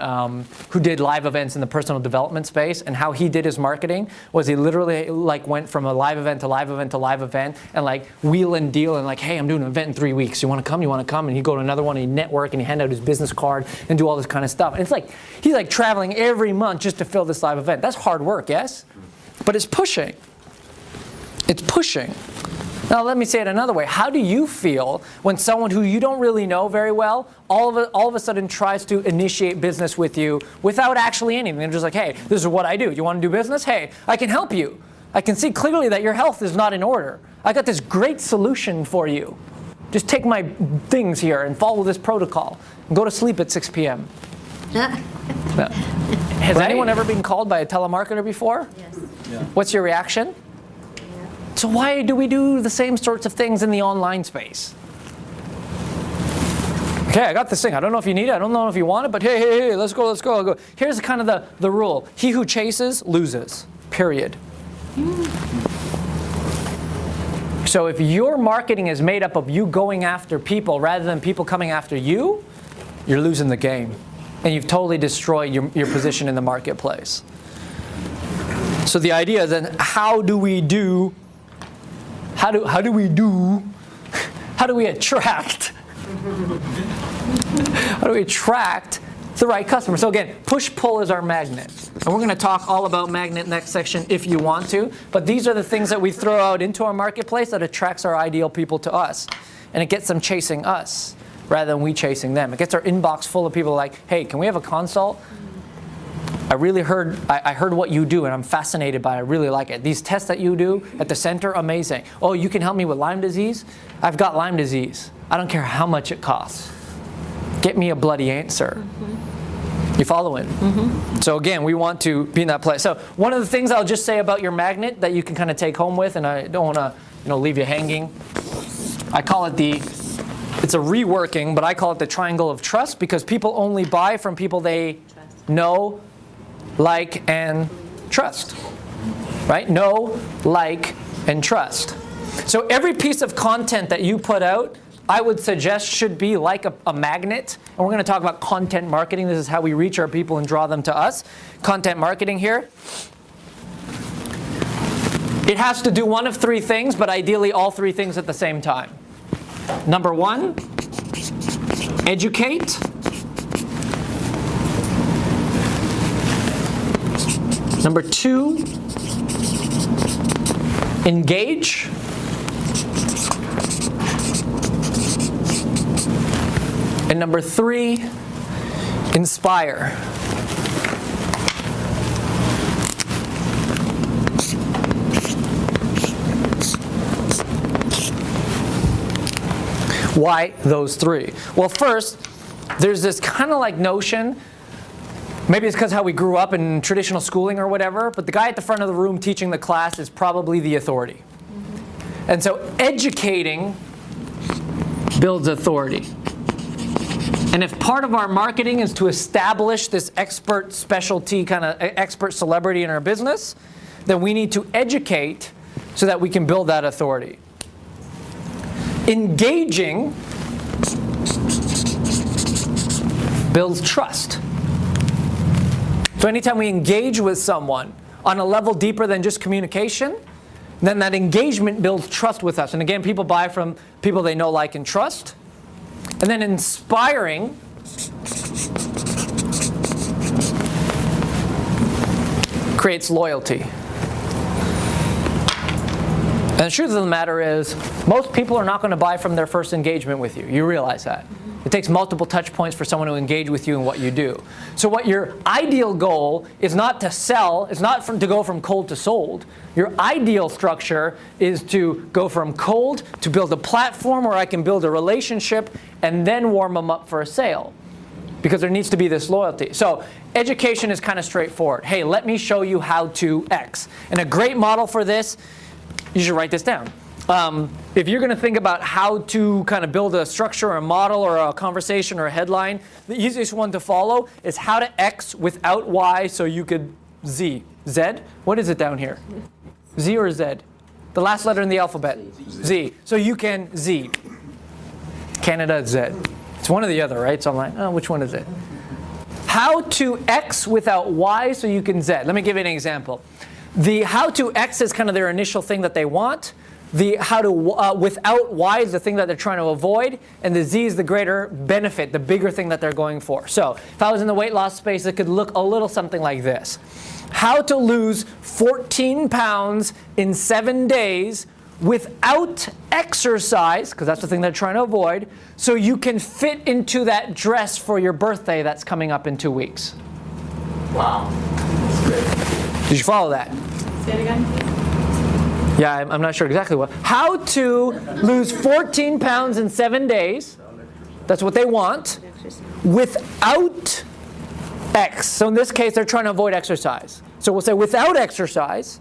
who did live events in the personal development space, and how he did his marketing was he literally like went from a live event to live event to live event, and like wheel and deal, and like, hey, I'm doing an event in 3 weeks. You want to come? You want to come? And he'd go to another one, and he'd network, and he'd hand out his business card, and do all this kind of stuff. And it's like he's like traveling every month just to fill this live event. That's hard work, yes, but it's pushing. It's pushing. Now let me say it another way. How do you feel when someone who you don't really know very well all of a sudden tries to initiate business with you without actually anything? They're just like, hey, this is what I do. You want to do business? Hey, I can help you. I can see clearly that your health is not in order. I got this great solution for you. Just take my things here and follow this protocol. And go to sleep at 6 p.m. Has anyone ever been called by a telemarketer before? Yes. What's your reaction? So why do we do the same sorts of things in the online space? Okay, I got this thing. I don't know if you need it. I don't know if you want it, but hey, let's go. Here's kind of the rule. He who chases loses, period. So if your marketing is made up of you going after people rather than people coming after you, you're losing the game. And you've totally destroyed your position in the marketplace. So the idea is then how do we attract the right customer? So again, push-pull is our magnet. And we're going to talk all about magnet next section if you want to. But these are the things that we throw out into our marketplace that attracts our ideal people to us. And it gets them chasing us rather than we chasing them. It gets our inbox full of people like, hey, can we have a consult? I heard what you do and I'm fascinated by it. I really like it. These tests that you do at the center, amazing. Oh, you can help me with Lyme disease? I've got Lyme disease. I don't care how much it costs. Get me a bloody answer. You following? So again, we want to be in that place. So one of the things I'll just say about your magnet that you can kind of take home with, and I don't want to leave you hanging. I call it it's a reworking, but I call it the triangle of trust because people only buy from people they know, like, and trust. Right? Know, like, and trust. So every piece of content that you put out, I would suggest should be like a magnet. And we're going to talk about content marketing. This is how we reach our people and draw them to us. Content marketing here. It has to do one of three things, but ideally all three things at the same time. Number one, educate. Number two, engage. And number three, inspire. Why those three? Well, first, there's this kind of like notion, maybe it's because how we grew up in traditional schooling or whatever, but the guy at the front of the room teaching the class is probably the authority. And so educating builds authority. And if part of our marketing is to establish this expert specialty, kind of expert celebrity in our business, then we need to educate so that we can build that authority. Engaging builds trust. So anytime we engage with someone on a level deeper than just communication, then that engagement builds trust with us. And again, people buy from people they know, like, and trust. And then inspiring creates loyalty. And the truth of the matter is, most people are not going to buy from their first engagement with you. You realize that. It takes multiple touch points for someone to engage with you in what you do. So what your ideal goal is not to sell, it's not to go from cold to sold. Your ideal structure is to go from cold to build a platform where I can build a relationship and then warm them up for a sale. Because there needs to be this loyalty. So education is kind of straightforward. Hey, let me show you how to X. And a great model for this, you should write this down. If you're going to think about how to kind of build a structure or a model or a conversation or a headline, the easiest one to follow is how to X without Y so you could Z. Z? What is it down here? Z or Z? The last letter in the alphabet. Z. So you can Z. Canada, Z. It's one or the other, right? It's online. Oh, which one is it? How to X without Y so you can Z. Let me give you an example. The how to X is kind of their initial thing that they want. the how to without Y is the thing that they're trying to avoid, and the Z is the greater benefit, the bigger thing that they're going for. So if I was in the weight loss space, it could look a little something like this. How to lose 14 pounds in 7 days without exercise, because that's the thing they're trying to avoid, so you can fit into that dress for your birthday that's coming up in 2 weeks. Wow. That's great. Did you follow that? Say it again, please. Yeah, I'm not sure exactly what. How to lose 14 pounds in 7 days. That's what they want. Without X. So in this case, they're trying to avoid exercise. So we'll say without exercise.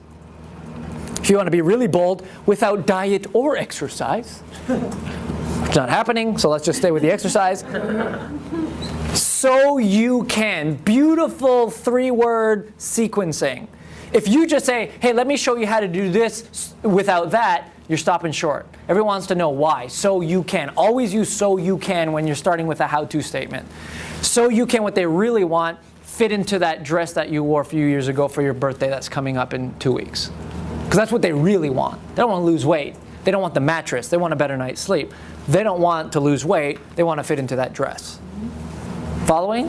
If you want to be really bold, without diet or exercise. It's not happening, so let's just stay with the exercise. So you can. Beautiful 3-word sequencing. If you just say, hey, let me show you how to do this without that, you're stopping short. Everyone wants to know why. So you can. Always use so you can when you're starting with a how-to statement. So you can, what they really want, fit into that dress that you wore a few years ago for your birthday that's coming up in 2 weeks. Because that's what they really want. They don't want to lose weight. They don't want the mattress. They want a better night's sleep. They don't want to lose weight. They want to fit into that dress. Following?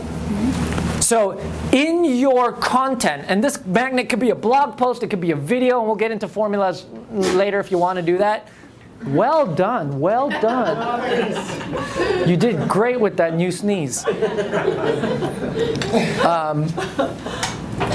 So in your content, and this magnet could be a blog post, it could be a video, and we'll get into formulas later if you want to do that. Well done, well done. You did great with that new sneeze.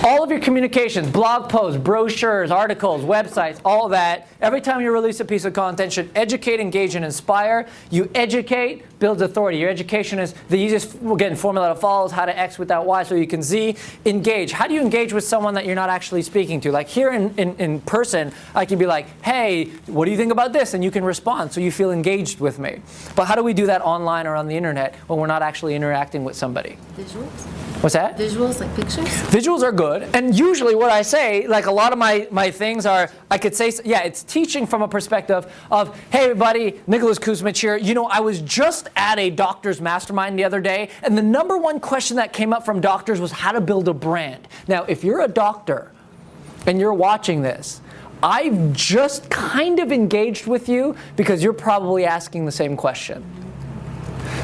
All of your communications, blog posts, brochures, articles, websites, all that, every time you release a piece of content should educate, engage, and inspire. You educate, builds authority. Your education is the easiest, again, formula to follow is how to X without Y so you can Z. Engage. How do you engage with someone that you're not actually speaking to? Like here in person, I can be like, hey, what do you think about this? And you can respond so you feel engaged with me. But how do we do that online or on the internet when we're not actually interacting with somebody? Visuals? What's that? Visuals, like pictures? Visuals are good. And usually what I say, like a lot of my things are, I could say, yeah, it's teaching from a perspective of, hey everybody, Nicholas Kusmich here. You know, I was just at a doctor's mastermind the other day, and the number one question that came up from doctors was how to build a brand. Now, if you're a doctor and you're watching this, I've just kind of engaged with you because you're probably asking the same question.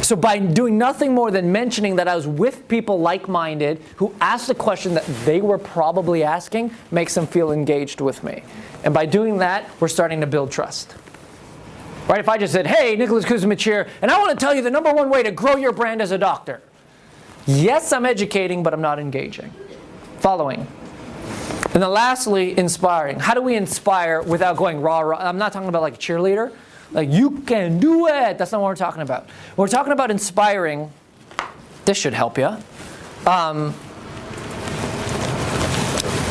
So by doing nothing more than mentioning that I was with people like-minded who asked a question that they were probably asking makes them feel engaged with me. And by doing that, we're starting to build trust. Right? If I just said, hey, Nicholas Kusmich here, and I want to tell you the number one way to grow your brand as a doctor. Yes, I'm educating, but I'm not engaging. Following. And then lastly, inspiring. How do we inspire without going rah, rah? I'm not talking about like a cheerleader. Like, you can do it. That's not what we're talking about. We're talking about inspiring. This should help you.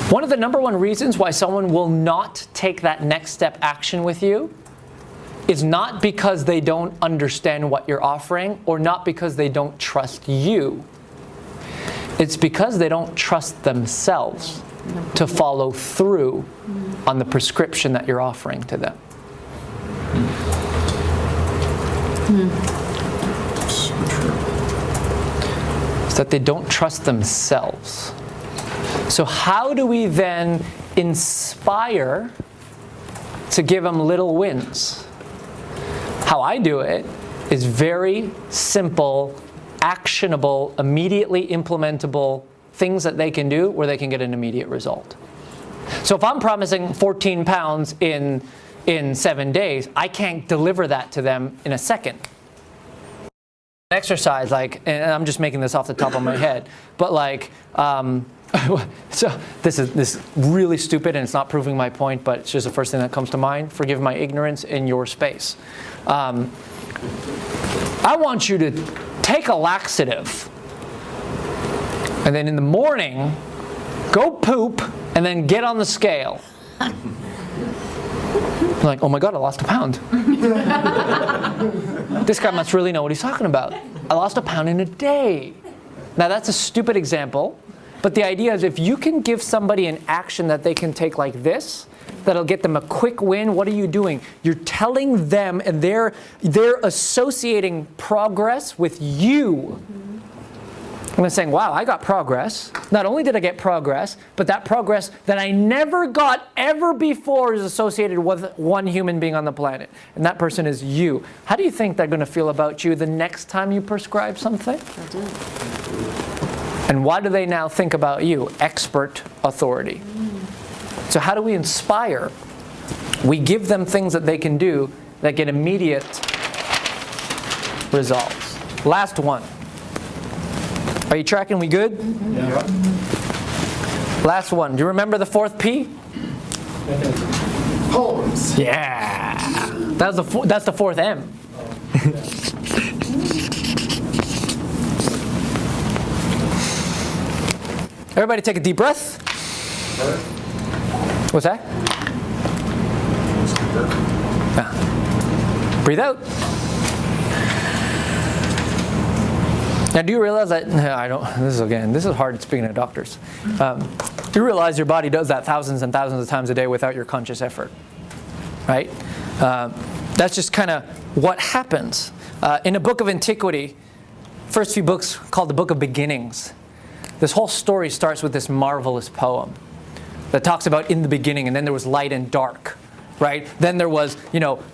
One of the number one reasons why someone will not take that next step action with you is not because they don't understand what you're offering or not because they don't trust you. It's because they don't trust themselves to follow through on the prescription that you're offering to them. It's that they don't trust themselves. So how do we then inspire to give them little wins? How I do it is very simple, actionable, immediately implementable things that they can do where they can get an immediate result. So if I'm promising 14 pounds in 7 days, I can't deliver that to them in a second. Exercise, like, and I'm just making this off the top of my head, but like, so this is really stupid and it's not proving my point, but it's just the first thing that comes to mind. Forgive my ignorance in your space. I want you to take a laxative and then in the morning, go poop and then get on the scale. I'm like, oh my God, I lost a pound. This guy must really know what he's talking about. I lost a pound in a day. Now that's a stupid example, but the idea is if you can give somebody an action that they can take like this, that'll get them a quick win, what are you doing? You're telling them, and they're associating progress with you. I'm saying, wow, I got progress. Not only did I get progress, but that progress that I never got ever before is associated with one human being on the planet. And that person is you. How do you think they're going to feel about you the next time you prescribe something? And why do they now think about you? Expert authority. So how do we inspire? We give them things that they can do that get immediate results. Last one. Are you tracking? We good? Yeah. Last one. Do you remember the fourth P? Homes. Yeah. That's the fourth M. Everybody take a deep breath. What's that? Yeah. Breathe out. Now, do you realize that, this is hard speaking to doctors. You realize your body does that thousands and thousands of times a day without your conscious effort, right? That's just kind of what happens. In a book of antiquity, first few books called the Book of Beginnings, this whole story starts with this marvelous poem that talks about in the beginning, and then there was light and dark. Right? Then there was,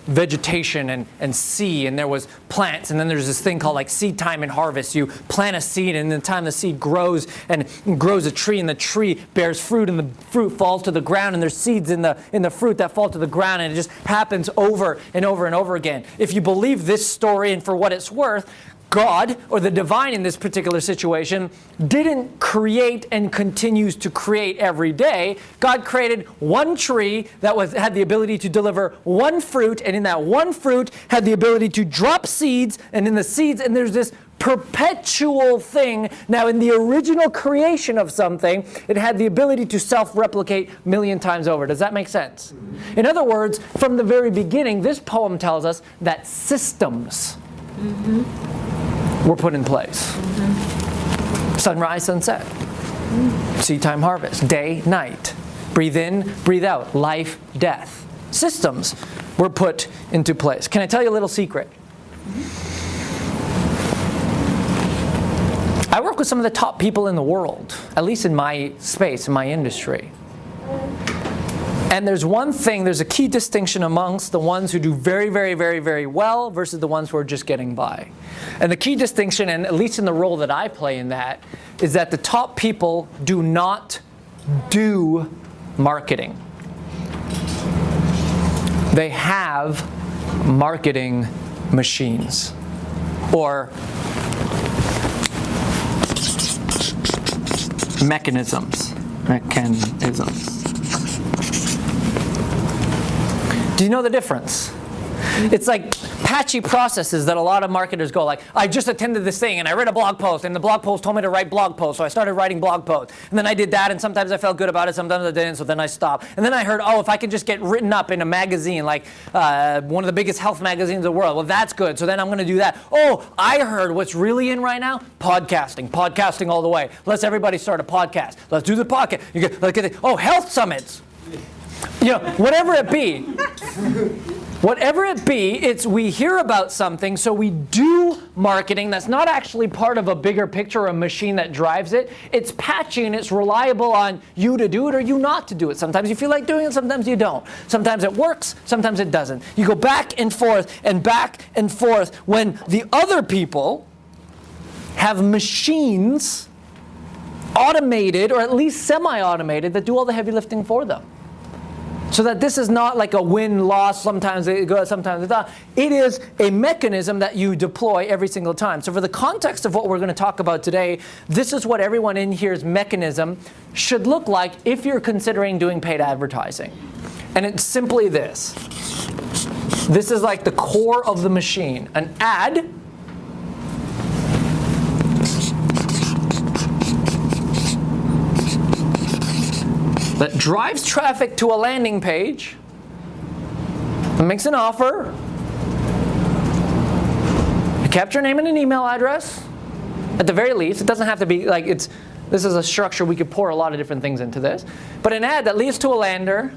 vegetation and sea, and there was plants, and then there's this thing called like seed time and harvest. You plant a seed, and in the time the seed grows and grows a tree, and the tree bears fruit, and the fruit falls to the ground, and there's seeds in the fruit that fall to the ground, and it just happens over and over and over again. If you believe this story, and for what it's worth, God, or the divine in this particular situation, didn't create and continues to create every day. God created one tree that had the ability to deliver one fruit, and in that one fruit had the ability to drop seeds, and in the seeds, and there's this perpetual thing. Now, in the original creation of something, it had the ability to self-replicate a million times over. Does that make sense? In other words, from the very beginning, this poem tells us that systems were put in place. Sunrise, sunset. Seed time, harvest. Day, night. Breathe in, breathe out. Life, death. Systems were put into place. Can I tell you a little secret? I work with some of the top people in the world, at least in my space, in my industry. And there's one thing, there's a key distinction amongst the ones who do very, very, very, very well versus the ones who are just getting by. And the key distinction, and at least in the role that I play in that, is that the top people do not do marketing. They have marketing machines or mechanisms. Do you know the difference? It's like patchy processes that a lot of marketers go like, I just attended this thing and I read a blog post and the blog post told me to write blog posts, so I started writing blog posts. And then I did that, and sometimes I felt good about it, sometimes I didn't, so then I stopped. And then I heard, if I could just get written up in a magazine, like one of the biggest health magazines in the world, well, that's good, so then I'm going to do that. Oh, I heard what's really in right now? Podcasting all the way. Let's everybody start a podcast. Let's do the podcast. Health summits. Whatever it be, it's we hear about something, so we do marketing that's not actually part of a bigger picture or a machine that drives it. It's patchy and it's reliable on you to do it or you not to do it. Sometimes you feel like doing it, sometimes you don't. Sometimes it works, sometimes it doesn't. You go back and forth when the other people have machines, automated or at least semi-automated, that do all the heavy lifting for them. So that this is not like a win-loss, sometimes it goes, sometimes it's not. It is a mechanism that you deploy every single time. So for the context of what we're going to talk about today, this is what everyone in here's mechanism should look like if you're considering doing paid advertising. And it's simply this. This is like the core of the machine. An ad that drives traffic to a landing page, and makes an offer, you capture a name and an email address, at the very least. It doesn't have to be like this is a structure, we could pour a lot of different things into this. But an ad that leads to a lander,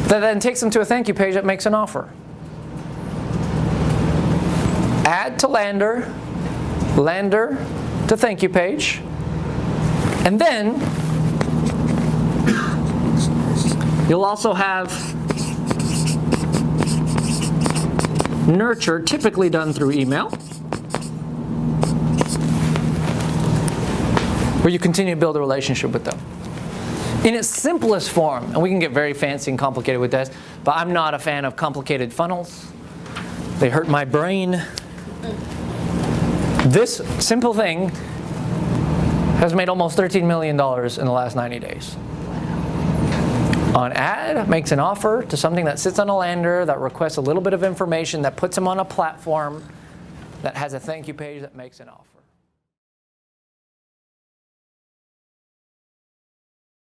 that then takes them to a thank you page that makes an offer. Ad to lander, lander to thank you page, and then you'll also have nurture, typically done through email, where you continue to build a relationship with them. In its simplest form, and we can get very fancy and complicated with this, but I'm not a fan of complicated funnels. They hurt my brain. This simple thing has made almost $13 million in the last 90 days. On ad, makes an offer to something that sits on a lander, that requests a little bit of information, that puts them on a platform, that has a thank you page that makes an offer.